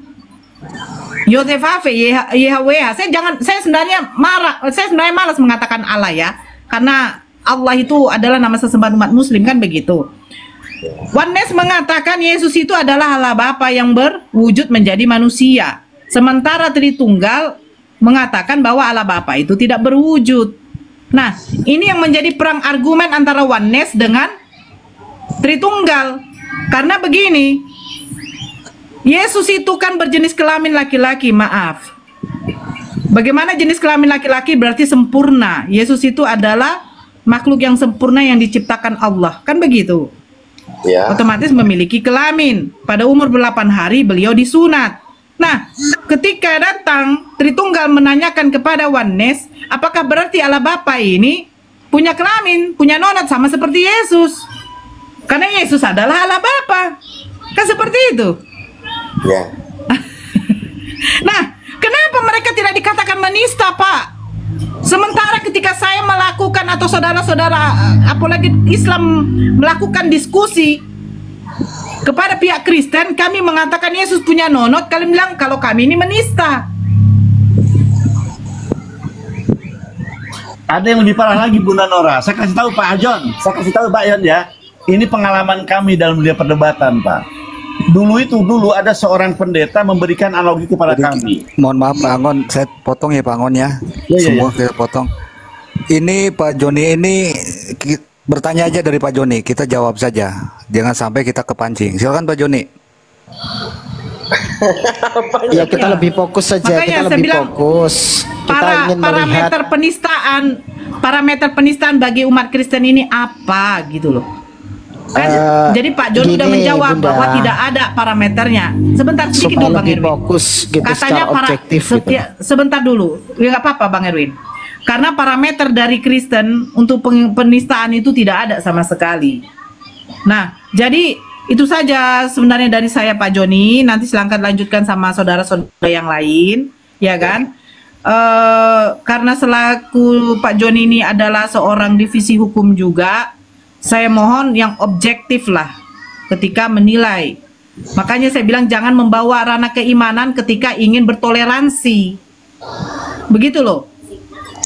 Yosefave, YHWH. Saya sebenarnya malas mengatakan Allah ya, karena Allah itu adalah nama sesembahan umat Muslim kan begitu. Oneness mengatakan Yesus itu adalah Allah Bapa yang berwujud menjadi manusia, sementara Tritunggal mengatakan bahwa Allah Bapa itu tidak berwujud. Nah, ini yang menjadi perang argumen antara Oneness dengan Tritunggal. Karena begini, Yesus itu kan berjenis kelamin laki-laki, maaf. Bagaimana jenis kelamin laki-laki berarti sempurna. Yesus itu adalah makhluk yang sempurna yang diciptakan Allah. Kan begitu? Ya. Otomatis memiliki kelamin. Pada umur 8 hari beliau disunat. Nah, ketika datang Tritunggal menanyakan kepada Oneness, apakah berarti Allah Bapa ini punya kelamin, punya nonat sama seperti Yesus? Karena Yesus adalah Allah Bapa. Kan seperti itu. Ya. Nah, kenapa mereka tidak dikatakan menista, Pak? Sementara ketika saya melakukan atau saudara-saudara apalagi Islam melakukan diskusi kepada pihak Kristen, kami mengatakan Yesus punya nonot, kalian bilang kalau kami ini menista. Ada yang lebih parah lagi Bunda Nora. Saya kasih tahu Pak Ajon, saya kasih tahu Pak Yon ya. Ini pengalaman kami dalam dunia perdebatan Pak. Dulu ada seorang pendeta memberikan analogi kepada kami. Mohon maaf Pak Angon, saya potong ya Pak Angon ya. Semua kita potong. Ini Pak Joni ini bertanya aja dari Pak Joni, kita jawab saja. Jangan sampai kita kepancing. Silakan Pak Joni. Ya kita lebih fokus saja. Makanya kita lebih fokus. Kita ingin melihat parameter penistaan bagi umat Kristen ini apa gitu loh. Kan, jadi Pak Joni udah menjawab Bunda, bahwa tidak ada parameternya. Sebentar sedikit dulu Bang Erwin. Fokus gitu, katanya sebentar dulu. Ya nggak apa-apa Bang Erwin. Karena parameter dari Kristen untuk penistaan itu tidak ada sama sekali. Nah, jadi itu saja sebenarnya dari saya Pak Joni. Nanti silahkan lanjutkan sama saudara-saudara yang lain, ya kan? Karena selaku Pak Joni ini adalah seorang divisi hukum juga, saya mohon yang objektif lah ketika menilai. Makanya saya bilang jangan membawa ranah keimanan ketika ingin bertoleransi. Begitu loh.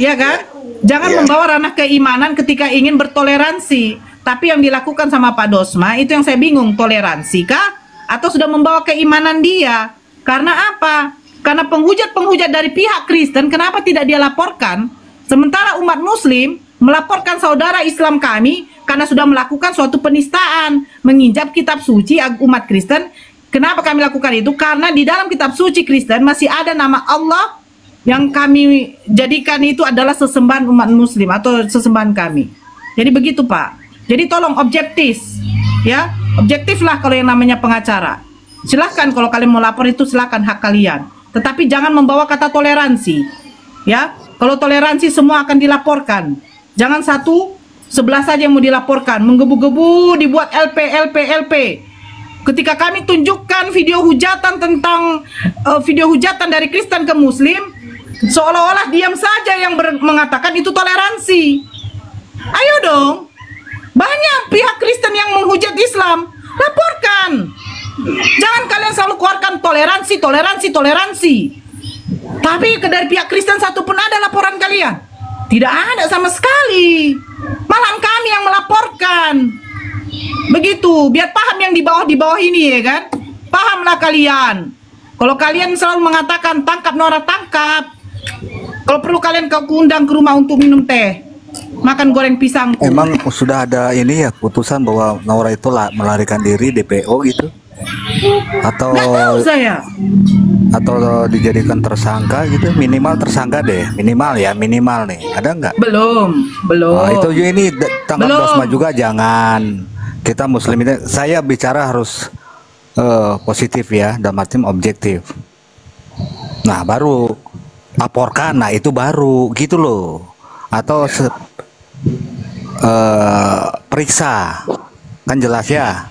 Ya kan? Jangan membawa ranah keimanan ketika ingin bertoleransi. Tapi yang dilakukan sama Pak Dosma itu yang saya bingung, toleransi kah? Atau sudah membawa keimanan dia? Karena apa? Karena penghujat-penghujat dari pihak Kristen, kenapa tidak dia laporkan? Sementara umat Muslim melaporkan saudara Islam kami karena sudah melakukan suatu penistaan, menginjak kitab suci umat Kristen. Kenapa kami lakukan itu? Karena di dalam kitab suci Kristen masih ada nama Allah yang kami jadikan itu adalah sesembahan umat Muslim atau sesembahan kami. Jadi begitu Pak. Jadi tolong objektif, ya, objektiflah kalau yang namanya pengacara. Silahkan kalau kalian mau lapor itu silahkan, hak kalian. Tetapi jangan membawa kata toleransi, ya. Kalau toleransi semua akan dilaporkan. Jangan satu sebelah saja yang mau dilaporkan, menggebu-gebu dibuat LP. Ketika kami tunjukkan video hujatan tentang video hujatan dari Kristen ke Muslim, seolah-olah diam saja yang mengatakan itu toleransi. Ayo dong. Banyak pihak Kristen yang menghujat Islam, laporkan. Jangan kalian selalu keluarkan toleransi. Tapi dari pihak Kristen satu pun ada laporan kalian? Tidak ada sama sekali. Malah kami yang melaporkan. Begitu, biar paham yang di bawah ini ya kan. Pahamlah kalian. Kalau kalian selalu mengatakan tangkap Nora, tangkap. Kalau perlu kalian undang ke rumah untuk minum teh, makan goreng pisang. Emang sudah ada ini ya putusan bahwa Nora itu melarikan diri DPO gitu? Atau nggak tahu saya. Atau dijadikan tersangka gitu? Minimal tersangka deh, minimal nih. Ada nggak? Belum. Oh, itu juga ini tangkap Dosma juga jangan. Kita Muslim ini, saya bicara harus positif ya, dalam arti objektif. Nah baru laporkan, nah itu baru gitu loh. Atau periksa, kan jelas ya,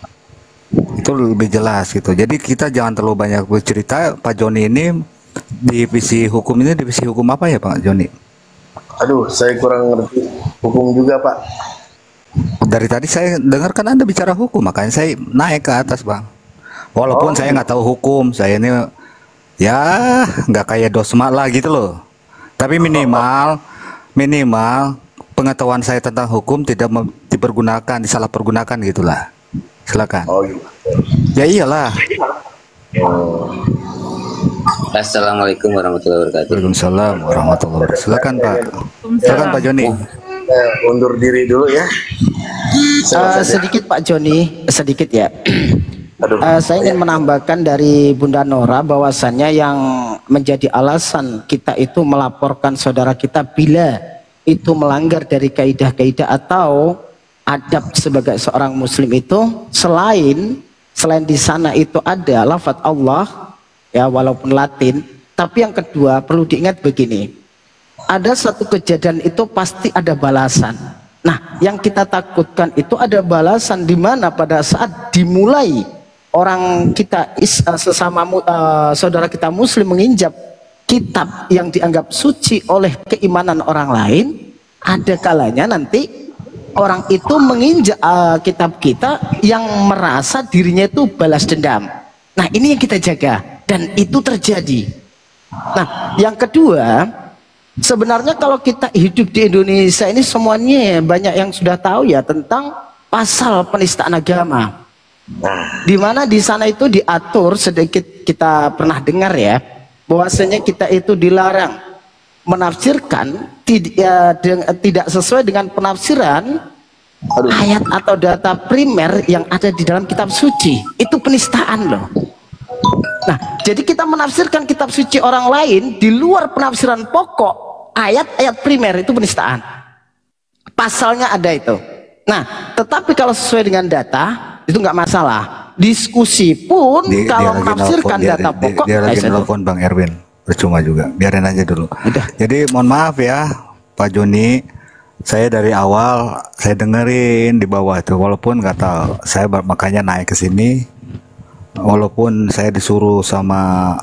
itu lebih jelas gitu. Jadi kita jangan terlalu banyak bercerita. Pak Joni ini divisi hukum apa ya Pak Joni? Aduh, saya kurang ngerti hukum juga Pak. Dari tadi saya dengar kan Anda bicara hukum, makanya saya naik ke atas Bang. Walaupun saya nggak tahu hukum, saya ini ya nggak kayak Dosma lah gitu loh. Tapi minimal pengetahuan saya tentang hukum tidak disalahpergunakan gitulah. Silakan. Oh iya. Ya iyalah. Assalamualaikum warahmatullahi wabarakatuh. Waalaikumsalam warahmatullahi wabarakatuh. Silakan Pak. Silakan Pak Joni. Undur diri dulu ya. Sedikit Pak Joni, sedikit ya. Saya ingin menambahkan dari Bunda Nora bahwasannya yang menjadi alasan kita itu melaporkan saudara kita bila itu melanggar dari kaidah-kaidah atau adab sebagai seorang muslim itu, selain di sana itu ada lafaz Allah ya walaupun Latin, tapi yang kedua perlu diingat begini, ada satu kejadian itu pasti ada balasan. Nah yang kita takutkan itu ada balasan di mana pada saat dimulai orang kita sesama saudara kita muslim menginjak kitab yang dianggap suci oleh keimanan orang lain, ada kalanya nanti orang itu menginjak kitab kita yang merasa dirinya itu balas dendam. Nah ini yang kita jaga dan itu terjadi. Nah yang kedua, sebenarnya kalau kita hidup di Indonesia ini semuanya banyak yang sudah tahu ya tentang pasal penistaan agama. Di mana di sana itu diatur, sedikit kita pernah dengar ya, bahwasanya kita itu dilarang menafsirkan tidak sesuai dengan penafsiran ayat atau data primer yang ada di dalam kitab suci. Itu penistaan loh. Nah, jadi kita menafsirkan kitab suci orang lain di luar penafsiran pokok ayat-ayat primer, itu penistaan. Pasalnya ada itu. Nah, tetapi kalau sesuai dengan data itu nggak masalah. Diskusi pun kalau menafsirkan data pokok. Dia lagi telepon Bang Erwin, percuma juga. Biarin aja dulu. Jadi mohon maaf ya Pak Joni, saya dari awal saya dengerin di bawah itu, walaupun nggak tahu, saya makanya naik ke sini. Walaupun saya disuruh sama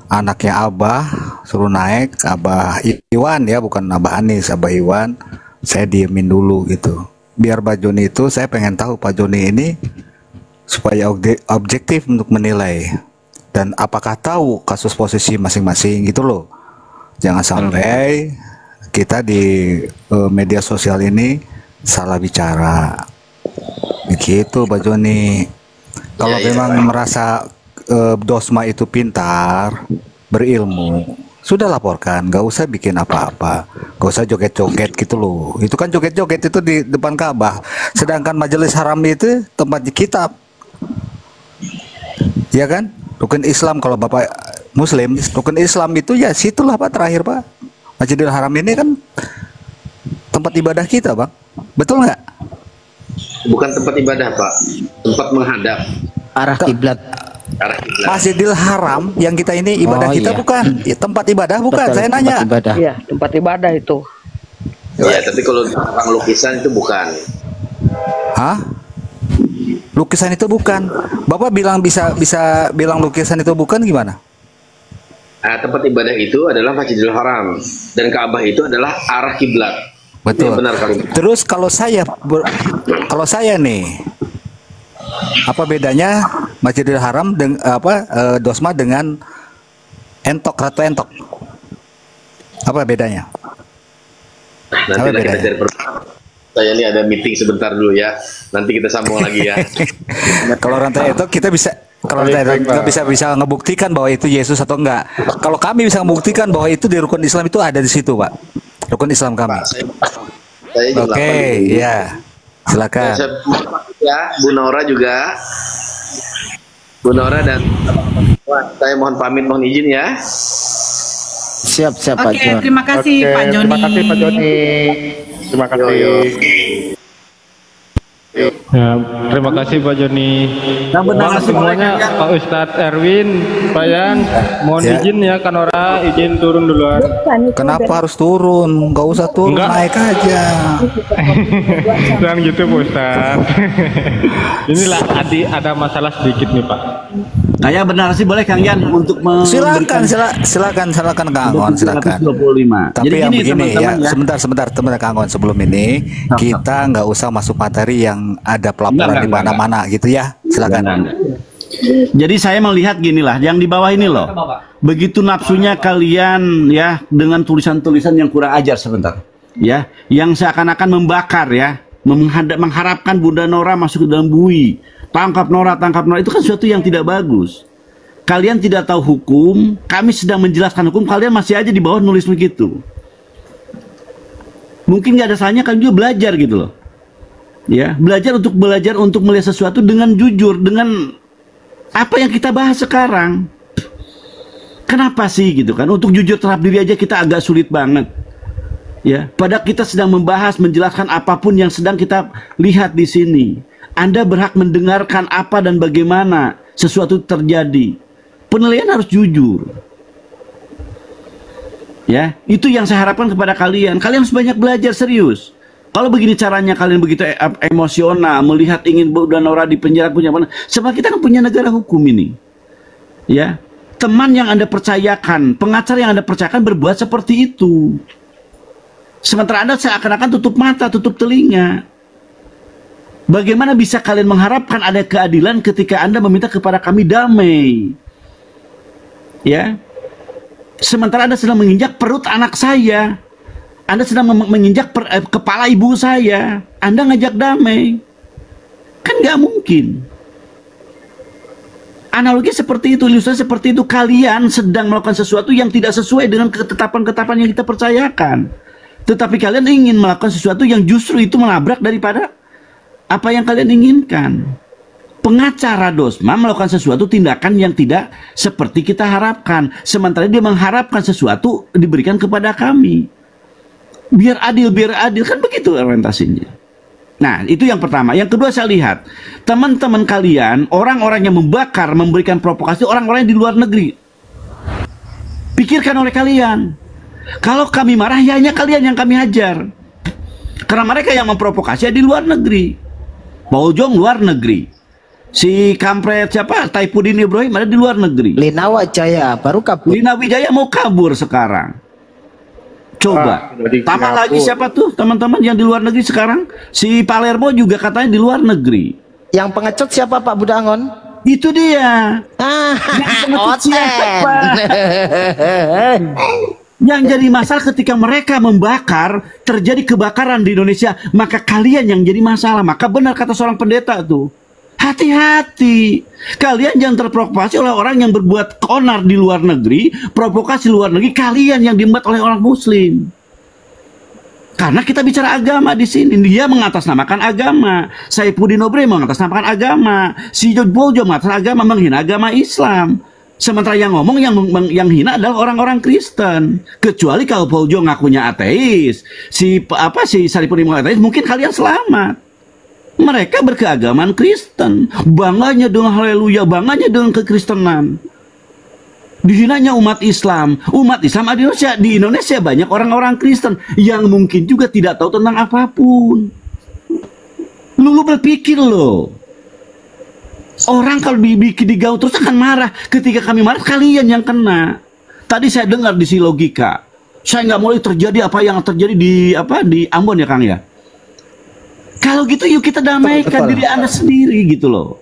anaknya Abah, suruh naik, Abah Iwan ya, bukan Abah Anis, Abah Iwan. Saya diemin dulu gitu. Biar Pak Joni itu, saya pengen tahu Pak Joni ini supaya objektif untuk menilai dan apakah tahu kasus posisi masing-masing gitu loh. Jangan sampai kita di media sosial ini salah bicara. Begitu Pak Joni. Kalau memang merasa Dosma itu pintar, berilmu, sudah laporkan, nggak usah bikin apa-apa, nggak usah joget-joget gitu loh. Itu kan joget-joget itu di depan Ka'bah, sedangkan majelis haram itu tempat di kitab, ya kan? Rukun Islam kalau Bapak Muslim, rukun Islam itu ya situlah Pak terakhir Pak. Masjidil Haram ini kan tempat ibadah kita Bang, betul nggak? Bukan tempat ibadah Pak, tempat menghadap arah kiblat. Masjidil Haram yang kita ini ibadah kita bukan tempat ibadah bukan. Betul, saya nanya. Iya, tempat ibadah itu. Ya, tapi kalau tentang lukisan itu bukan. Hah? Lukisan itu bukan. Bapak bilang bisa bilang lukisan itu bukan gimana? Tempat ibadah itu adalah Masjidil Haram dan Ka'bah itu adalah arah kiblat. Betul. Benar kali. Terus kalau saya nih, apa bedanya Masjidil Haram dengan Dosma dengan Ratu Entok? Apa bedanya? Nanti kita cari saya ini ada meeting sebentar dulu ya. Nanti kita sambung lagi ya. Kalau rantai itu kita bisa, kalau rantai kita bisa ngebuktikan bahwa itu Yesus atau enggak. Kalau kami bisa membuktikan bahwa itu di rukun Islam itu ada di situ, Pak. Rukun Islam kami. Oke, ya. Silakan. Ya, Bu Nora juga. Bu Nora dan saya mohon pamit, mohon izin ya. Siap Pak Joni. Terima kasih Pak Joni. Terima kasih Pak Joni. Terima kasih. Ya, terima kasih Pak Joni. Yang benar semuanya Pak Ustadz Erwin, Pak Yan, mohon izin ya Kanora, izin turun duluan. Kenapa harus turun? Nggak usah turun, naik aja. Jangan gitu Pak Ustadz. Inilah ada masalah sedikit nih Pak. Kayak benar sih boleh Kang Yan untuk silakan Kang Angon, silakan. 25. Tapi jadi yang gini, begini ya, teman-teman sebentar Kang Angon, sebelum ini kita nggak usah masuk materi yang ada pelaporan di mana-mana gitu ya. Silakan. Jadi saya melihat gini lah, yang di bawah ini loh. Begitu nafsunya kalian ya dengan tulisan-tulisan yang kurang ajar sebentar. Ya, yang seakan-akan membakar ya, mengharapkan Bunda Nora masuk ke dalam bui. Tangkap Nora itu kan sesuatu yang tidak bagus. Kalian tidak tahu hukum, kami sedang menjelaskan hukum, kalian masih aja di bawah nulis begitu. Mungkin nggak ada salahnya kalian juga belajar gitu loh. Ya, belajar untuk melihat sesuatu dengan jujur, dengan apa yang kita bahas sekarang. Kenapa sih gitu kan? Untuk jujur terhadap diri aja kita agak sulit banget. Ya, padahal kita sedang membahas, menjelaskan apapun yang sedang kita lihat di sini. Anda berhak mendengarkan apa dan bagaimana sesuatu terjadi. Penilaian harus jujur. Ya, itu yang saya harapkan kepada kalian. Kalian harus banyak belajar serius. Kalau begini caranya kalian begitu emosional, melihat ingin Bunda Nora di penjara punya mana? Sebab kita kan punya negara hukum ini. Ya, teman yang Anda percayakan, pengacara yang Anda percayakan berbuat seperti itu. Sementara Anda seakan-akan tutup mata, tutup telinga. Bagaimana bisa kalian mengharapkan ada keadilan ketika Anda meminta kepada kami damai? Ya. Sementara Anda sedang menginjak perut anak saya. Anda sedang menginjak kepala ibu saya. Anda ngajak damai. Kan nggak mungkin. Analogi seperti itu, ilustrasi seperti itu. Kalian sedang melakukan sesuatu yang tidak sesuai dengan ketetapan-ketetapan yang kita percayakan. Tetapi kalian ingin melakukan sesuatu yang justru itu menabrak daripada apa yang kalian inginkan. Pengacara Dosma melakukan sesuatu tindakan yang tidak seperti kita harapkan. Sementara dia mengharapkan sesuatu diberikan kepada kami. Biar adil kan begitu orientasinya. Nah, itu yang pertama. Yang kedua saya lihat, teman-teman kalian, orang-orang yang membakar, memberikan provokasi, orang-orang yang di luar negeri. Pikirkan oleh kalian. Kalau kami marah, ya hanya kalian yang kami hajar. Karena mereka yang memprovokasi di luar negeri. Baojong luar negeri. Si kampret siapa? Taipudin Ibrahim ada di luar negeri. Lina Wijaya baru kabur. Lina Wijaya mau kabur sekarang. Coba. Tambah lagi siapa tuh teman-teman yang di luar negeri sekarang? Si Palermo juga katanya di luar negeri. Yang pengecut siapa Pak Budangon? Itu dia. Yang pengecut siapa? Yang jadi masalah ketika mereka membakar, terjadi kebakaran di Indonesia, maka kalian yang jadi masalah. Maka benar kata seorang pendeta tuh, hati-hati. Kalian jangan terprovokasi oleh orang yang berbuat onar di luar negeri, provokasi luar negeri, kalian yang diembat oleh orang muslim. Karena kita bicara agama di sini, dia mengatasnamakan agama. Saifuddin Nobre mengatasnamakan agama. Si George Bojo mengatasnamakan agama, menghina agama Islam. Sementara yang ngomong yang hina adalah orang-orang Kristen. Kecuali kalau Bojo ngakunya ateis, si Saifuddin ateis, mungkin kalian selamat. Mereka berkeagamaan Kristen, bangganya dengan haleluya, bangganya dengan kekristenan. Dihinanya umat Islam di Indonesia banyak orang-orang Kristen yang mungkin juga tidak tahu tentang apapun. Lu berpikir loh, orang kalau dibikin digaul terus akan marah. Ketika kami marah, kalian yang kena. Tadi saya dengar di si logika, saya nggak mau terjadi apa yang terjadi di Ambon ya Kang ya. Kalau gitu yuk kita damaikan diri Anda sendiri gitu loh.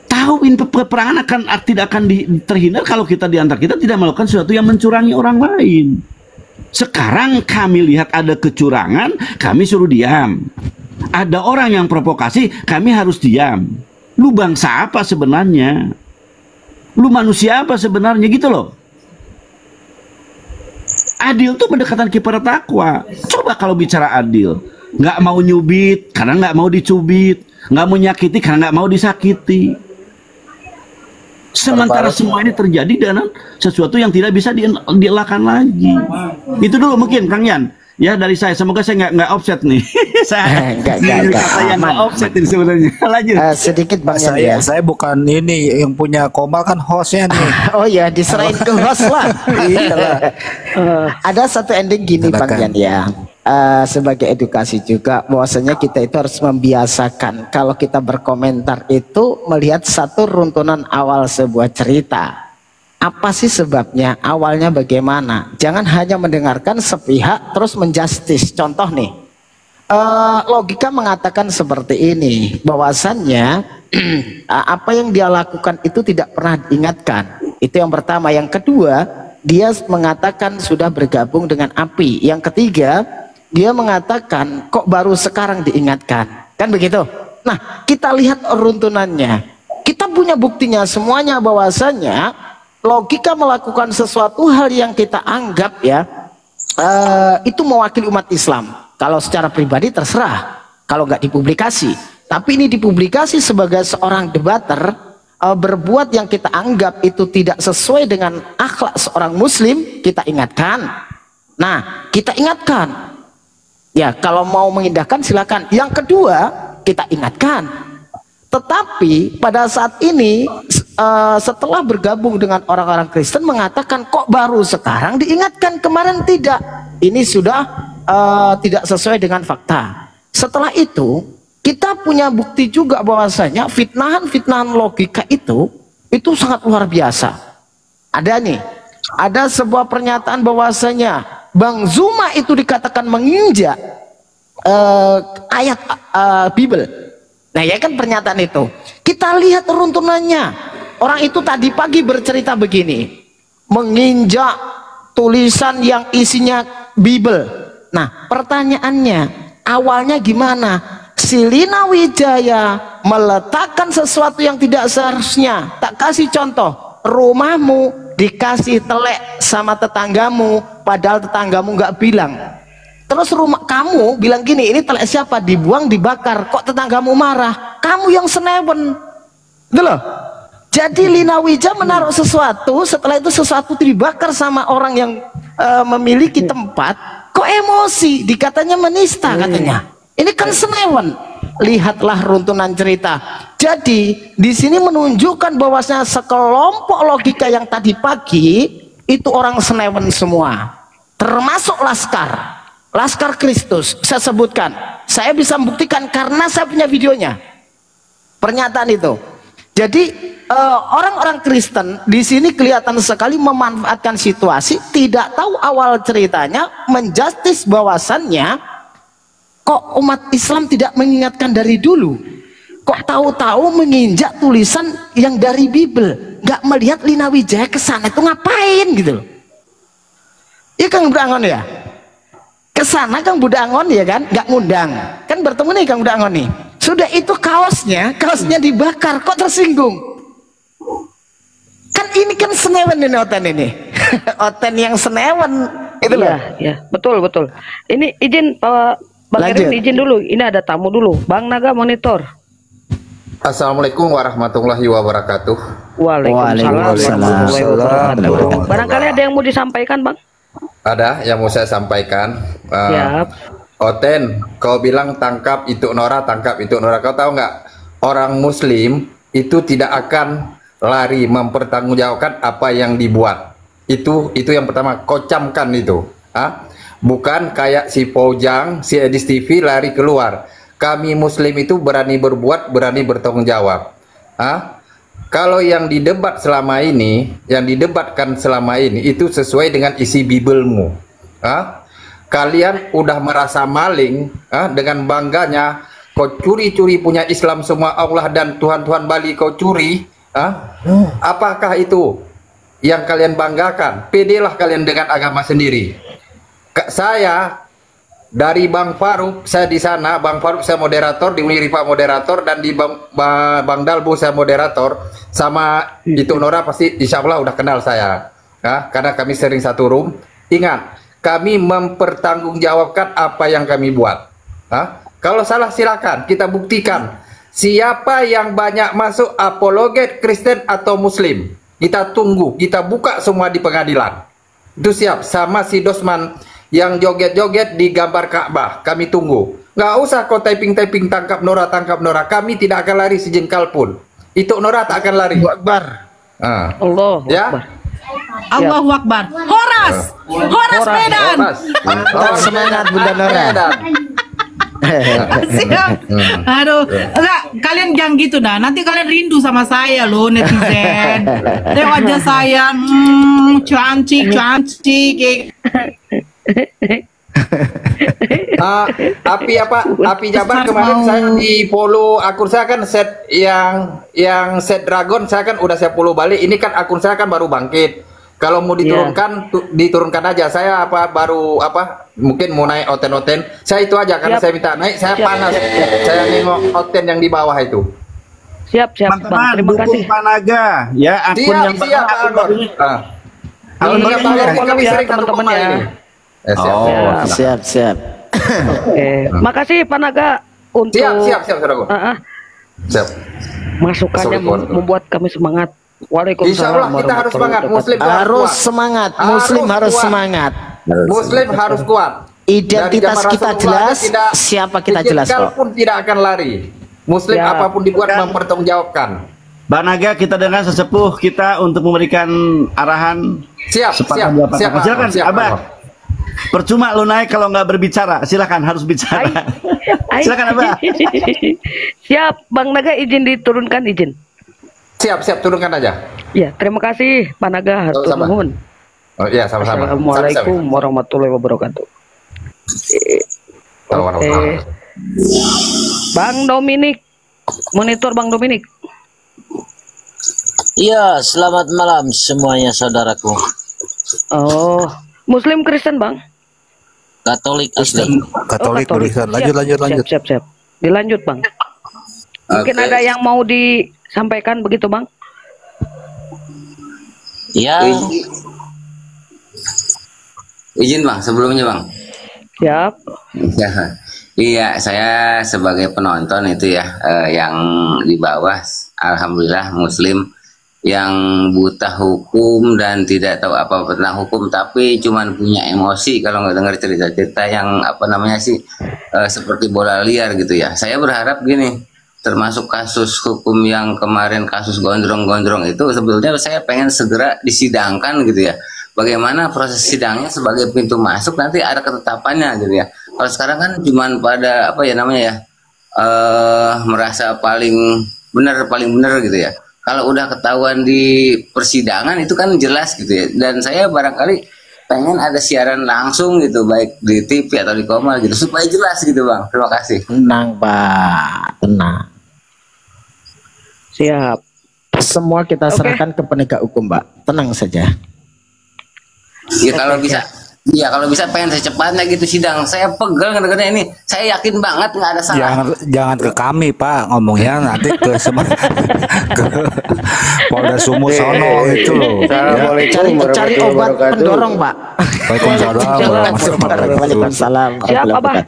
Tahu peperangan tidak akan terhindar kalau kita di antara kita tidak melakukan sesuatu yang mencurangi orang lain. Sekarang kami lihat ada kecurangan, kami suruh diam. Ada orang yang provokasi, kami harus diam. Lu bangsa apa sebenarnya? Lu manusia apa sebenarnya gitu loh. Adil tuh pendekatan kepada takwa. Coba kalau bicara adil, nggak mau nyubit karena nggak mau dicubit, nggak mau nyakiti karena nggak mau disakiti. Sementara semua ini terjadi dengan sesuatu yang tidak bisa dielakkan lagi. Itu dulu mungkin Kang Yan. Ya dari saya, semoga saya nggak offset nih. Saya nggak offset ini sebenarnya. Lanjut. Sedikit Bang Yan ya. Saya bukan ini yang punya Komal, kan hostnya nih. Oh ya, diserahin ke host lah. Ada satu ending gini Bang Yan ya. Sebagai edukasi juga, bahwasanya kita itu harus membiasakan kalau kita berkomentar itu melihat satu runtunan awal sebuah cerita. Apa sih sebabnya? Awalnya bagaimana? Jangan hanya mendengarkan sepihak terus menjustis. Contoh nih, logika mengatakan seperti ini, bahwasannya apa yang dia lakukan itu tidak pernah diingatkan. Itu yang pertama. Yang kedua, dia mengatakan sudah bergabung dengan api. Yang ketiga, dia mengatakan kok baru sekarang diingatkan. Kan begitu? Nah, kita lihat runtunannya. Kita punya buktinya semuanya, bahwasannya logika melakukan sesuatu hal yang kita anggap ya itu mewakili umat Islam. Kalau secara pribadi terserah, kalau nggak dipublikasi. Tapi ini dipublikasi sebagai seorang debater, berbuat yang kita anggap itu tidak sesuai dengan akhlak seorang muslim, kita ingatkan. Nah, kita ingatkan. Ya, kalau mau mengindahkan silakan. Yang kedua, kita ingatkan. Tetapi pada saat ini setelah bergabung dengan orang-orang Kristen mengatakan kok baru sekarang diingatkan, kemarin tidak. Ini sudah tidak sesuai dengan fakta. Setelah itu kita punya bukti juga bahwasanya fitnahan logika itu sangat luar biasa. Ada nih, ada sebuah pernyataan bahwasanya Bang Zuma itu dikatakan menginjak ayat Bible. Nah ya kan pernyataan itu. Kita lihat runtunannya. Orang itu tadi pagi bercerita begini, menginjak tulisan yang isinya Bible. Nah pertanyaannya, awalnya gimana? Si Lina Wijaya meletakkan sesuatu yang tidak seharusnya. Tak kasih contoh, rumahmu dikasih telek sama tetanggamu, padahal tetanggamu nggak bilang. Terus rumah kamu bilang gini, ini telek siapa? Dibuang, dibakar. Kok tetanggamu marah? Kamu yang senewen. Gitu loh. Jadi Lina Wija menaruh sesuatu, setelah itu sesuatu dibakar sama orang yang memiliki tempat. Kok emosi? Dikatanya menista katanya. Ini kan senewen. Lihatlah runtunan cerita. Jadi di sini menunjukkan bahwasanya sekelompok logika yang tadi pagi itu orang senewen semua. Termasuk Laskar Kristus. Saya sebutkan, saya bisa membuktikan karena saya punya videonya. Pernyataan itu. Jadi orang-orang Kristen di sini kelihatan sekali memanfaatkan situasi, tidak tahu awal ceritanya, menjustis bahwasannya kok umat Islam tidak mengingatkan dari dulu. Kok tahu-tahu menginjak tulisan yang dari Bible, nggak melihat Lina Wijaya ke sana itu ngapain gitu loh. Iya Kang Budangon ya. Kesana Kang Budangon ya kan, nggak ngundang. Kan bertemu nih Kang Budangon nih. Sudah itu kaosnya dibakar, kok tersinggung? Kan ini kan senewen ini Oten ini. Oten yang senewen itu loh. Iya, betul. Ini izin Pak Bang Erin, izin dulu. Ini ada tamu dulu. Bang Naga monitor. Assalamualaikum warahmatullahi wabarakatuh. Waalaikumsalam warahmatullahi wabarakatuh. Barangkali ada yang mau disampaikan, Bang? Ada yang mau saya sampaikan. Siap. Oten, kau bilang tangkap itu Nora, tangkap itu Nora. Kau tahu nggak? Orang Muslim itu tidak akan lari mempertanggungjawabkan apa yang dibuat. Itu yang pertama. Kau camkan itu. Bukan kayak si Pojang, si Edis TV lari keluar. Kami Muslim itu berani berbuat, berani bertanggung jawab. Kalau yang didebat selama ini, yang didebatkan selama ini itu sesuai dengan isi Bibelmu. Kalian udah merasa maling, dengan bangganya kau curi-curi punya Islam semua Allah dan Tuhan-Tuhan Bali kau curi. Apakah itu yang kalian banggakan? Pedelah kalian dengan agama sendiri. Saya dari Bang Faruk, saya di sana, Bang Faruk saya moderator, di Unirifa moderator, dan di Bang Dalbu saya moderator, sama itu Nora pasti insya Allah udah kenal saya, karena kami sering satu room. Ingat, kami mempertanggungjawabkan apa yang kami buat. Kalau salah silakan, kita buktikan. Siapa yang banyak masuk apologet Kristen atau Muslim, kita tunggu, kita buka semua di pengadilan. Itu siap, sama si Dosman yang joget-joget di gambar Ka'bah, kami tunggu. Nggak usah kau typing-typing tangkap Nora, kami tidak akan lari sejengkal pun. Itu Nora tak akan lari. Akbar. Allah ya. Allahu Akbar. Horas Medan. Semangat Bunda Nora. Siap. Aduh, enggak, kalian jangan gitu dah. Nanti kalian rindu sama saya loh, netizen. Tengok wajah saya, cantik. Api Jabar kemarin saya di follow akun saya kan set yang set dragon saya kan udah saya follow balik. Ini kan akun saya kan baru bangkit. Kalau mau diturunkan diturunkan aja. Saya baru mungkin mau naik Oten. Saya itu aja karena saya minta naik. Saya panas. Saya nengok Oten yang di bawah itu. Siap Bang. Terima kasih Pak Naga. Ya akun yang siap teman-teman ya. Siap. Makasih Pak Naga untuk siap. masukannya membuat kami semangat. Waalaikumsalam. Insya Allah kita harus semangat. Muslim harus semangat. Muslim harus kuat. Identitas kita jelas. Siapa kita jelas kok. Pun tidak akan lari. Muslim apapun dibuat mempertanggungjawabkan. Bang Naga, kita dengan sesepuh kita untuk memberikan arahan. Siap. Silakan, Abah. Percuma lu naik kalau nggak berbicara. Silakan, harus bicara. Silakan Abah. Siap, Bang Naga izin diturunkan izin. Siap, turunkan aja. Ya, terima kasih Pak Naga, hatur nuhun. Oh iya, sama-sama. Assalamualaikum warahmatullahi wabarakatuh. Bang Dominik, monitor Bang Dominik. Iya, selamat malam semuanya saudaraku. Oh, Muslim Kristen Bang? Katolik asli. Katolik Kristen. Lanjut. Siap. Dilanjut Bang. Mungkin ada yang mau disampaikan begitu Bang? Ya. Izin Bang, sebelumnya Bang. Siap. Iya, saya sebagai penonton itu ya, yang di bawah, alhamdulillah Muslim yang buta hukum dan tidak tahu apa-apa tentang hukum, tapi cuman punya emosi kalau nggak dengar cerita-cerita yang seperti bola liar gitu ya. Saya berharap gini, termasuk kasus hukum yang kemarin, kasus gondrong-gondrong itu sebetulnya saya pengen segera disidangkan gitu ya. Bagaimana proses sidangnya sebagai pintu masuk, nanti ada ketetapannya gitu ya. Kalau sekarang kan cuman pada merasa paling benar gitu ya. Kalau udah ketahuan di persidangan itu kan jelas gitu ya. Dan saya barangkali pengen ada siaran langsung gitu, baik di TV atau di Komal gitu, supaya jelas gitu Bang. Terima kasih. Tenang Pak, tenang. Siap. Semua kita serahkan ke penegak hukum Pak. Tenang saja. Ya kalau bisa Iya, kalau bisa pengen secepatnya gitu sidang. Saya pegel kadang-kadang ini. Saya yakin banget nggak ada salah. Jangan ke kami Pak ngomongnya, nanti ke ke Polda Sumut sono itu loh. Cari obat pendorong Pak. Waalaikumsalam. Siapa, Abah?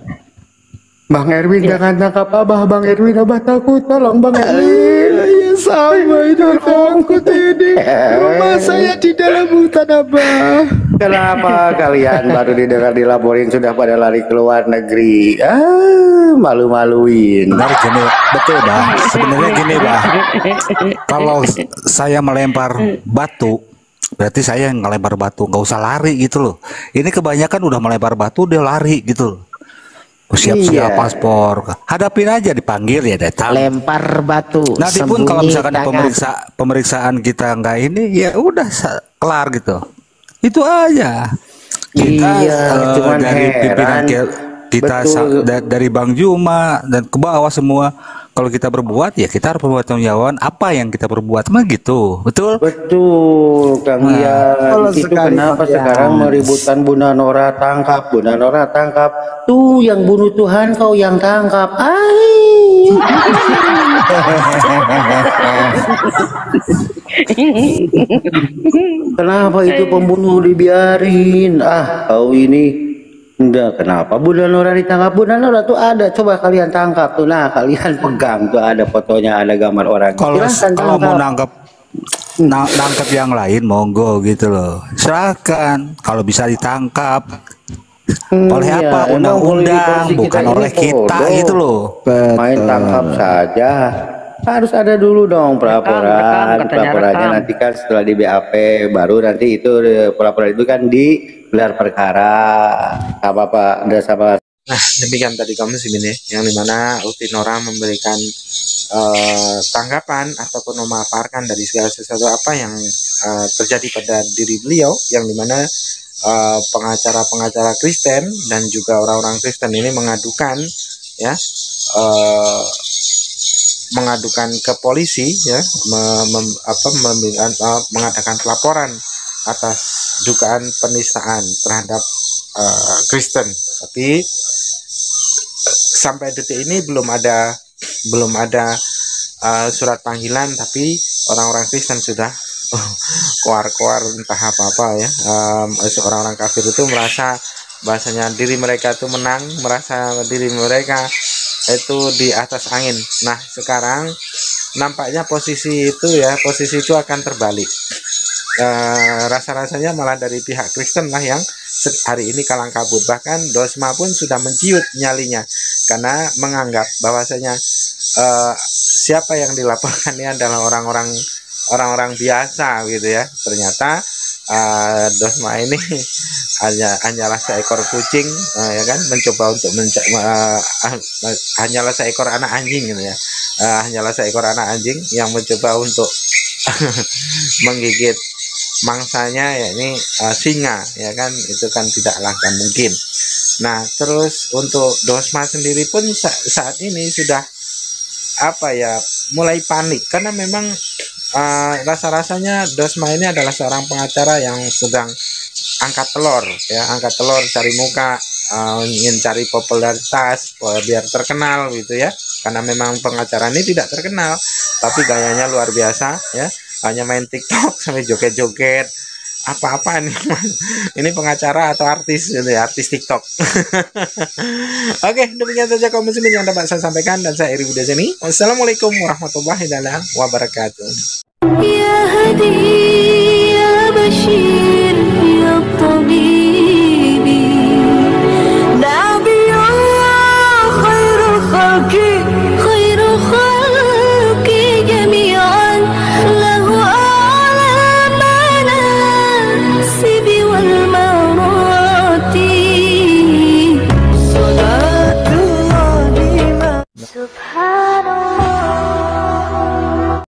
Bang Erwin jangan tangkap Abah, Bang Erwin Abah takut, tolong Bang Erwin. Ya sama itu takut ini. Rumah saya di dalam hutan Abah. Kenapa kalian baru didengar dilaporin sudah pada lari ke luar negeri? Malu-maluin. Benar gini, betul Bang. Sebenarnya gini Bang. Kalau saya melempar batu, berarti saya yang ngelempar batu, nggak usah lari gitu loh. Ini kebanyakan udah melempar batu dia lari gitu loh. Siap-siap paspor, hadapin aja, dipanggil ya datang. Lempar batu. Nanti pun kalau misalkan pemeriksaan kita nggak ini, ya udah kelar gitu. Itu aja. Kita dari pimpinan kita dari Bang Juma dan ke bawah semua. Kalau kita berbuat ya kita harus bertanggung jawab apa yang kita perbuat, mah gitu, betul? Betul, Kang Ian. Itu kenapa sekarang meributkan Bunda Nora tangkap, Bunda Nora tangkap. Tuh yang bunuh Tuhan kau yang tangkap. Kenapa itu pembunuh dibiarin? Kau ini. Enggak, kenapa Bunda Nora ditangkap? Bunda Nora tuh ada, coba kalian tangkap tuh. Nah, kalian pegang tuh, ada fotonya, ada gambar orang. Kalau mau nangkap yang lain monggo gitu loh, silakan. Kalau bisa ditangkap oleh apa? Undang-undang, bukan oleh kita gitu loh. Main tangkap saja. Harus ada dulu dong pelaporannya nanti kan setelah di BAP baru nanti itu pelaporan itu kan gelar perkara apa ada sama. Nah demikian tadi kamu sih ini yang dimana Uti Nora memberikan tanggapan ataupun memaparkan dari segala sesuatu apa yang terjadi pada diri beliau, yang dimana pengacara-pengacara Kristen dan juga orang-orang Kristen ini mengadukan ya mengadukan ke polisi ya, mengadakan pelaporan atas dugaan penistaan terhadap Kristen. Tapi sampai detik ini belum ada surat panggilan, tapi orang-orang Kristen sudah keluar entah apa-apa ya. Orang-orang kafir itu merasa bahasanya diri mereka itu menang, merasa diri mereka itu di atas angin. Nah sekarang nampaknya posisi itu akan terbalik. Rasa-rasanya malah dari pihak Kristen lah yang hari ini kalang kabut. Bahkan Dosma pun sudah menciut nyalinya karena menganggap bahwasanya siapa yang dilaporkan ini adalah orang-orang biasa gitu ya. Ternyata Dosma ini hanyalah seekor kucing ya kan, mencoba untuk hanyalah seekor anak anjing gitu ya, hanyalah seekor anak anjing yang mencoba untuk menggigit mangsanya, yakni singa ya kan, itu kan tidaklah kan mungkin. Nah terus untuk Dosma sendiri pun saat ini sudah mulai panik karena memang rasa-rasanya Dosma ini adalah seorang pengacara yang sedang angkat telur cari muka, ingin cari popularitas biar terkenal gitu ya, karena memang pengacara ini tidak terkenal tapi gayanya luar biasa ya, hanya main TikTok sampai joget-joget apa-apa nih. Ini pengacara atau artis gitu ya, artis TikTok. Oke, demikian saja kaum muslimin yang dapat saya sampaikan dan saya Iri Budaseni. Wassalamualaikum warahmatullahi wabarakatuh. Ya Hadi ya Bashir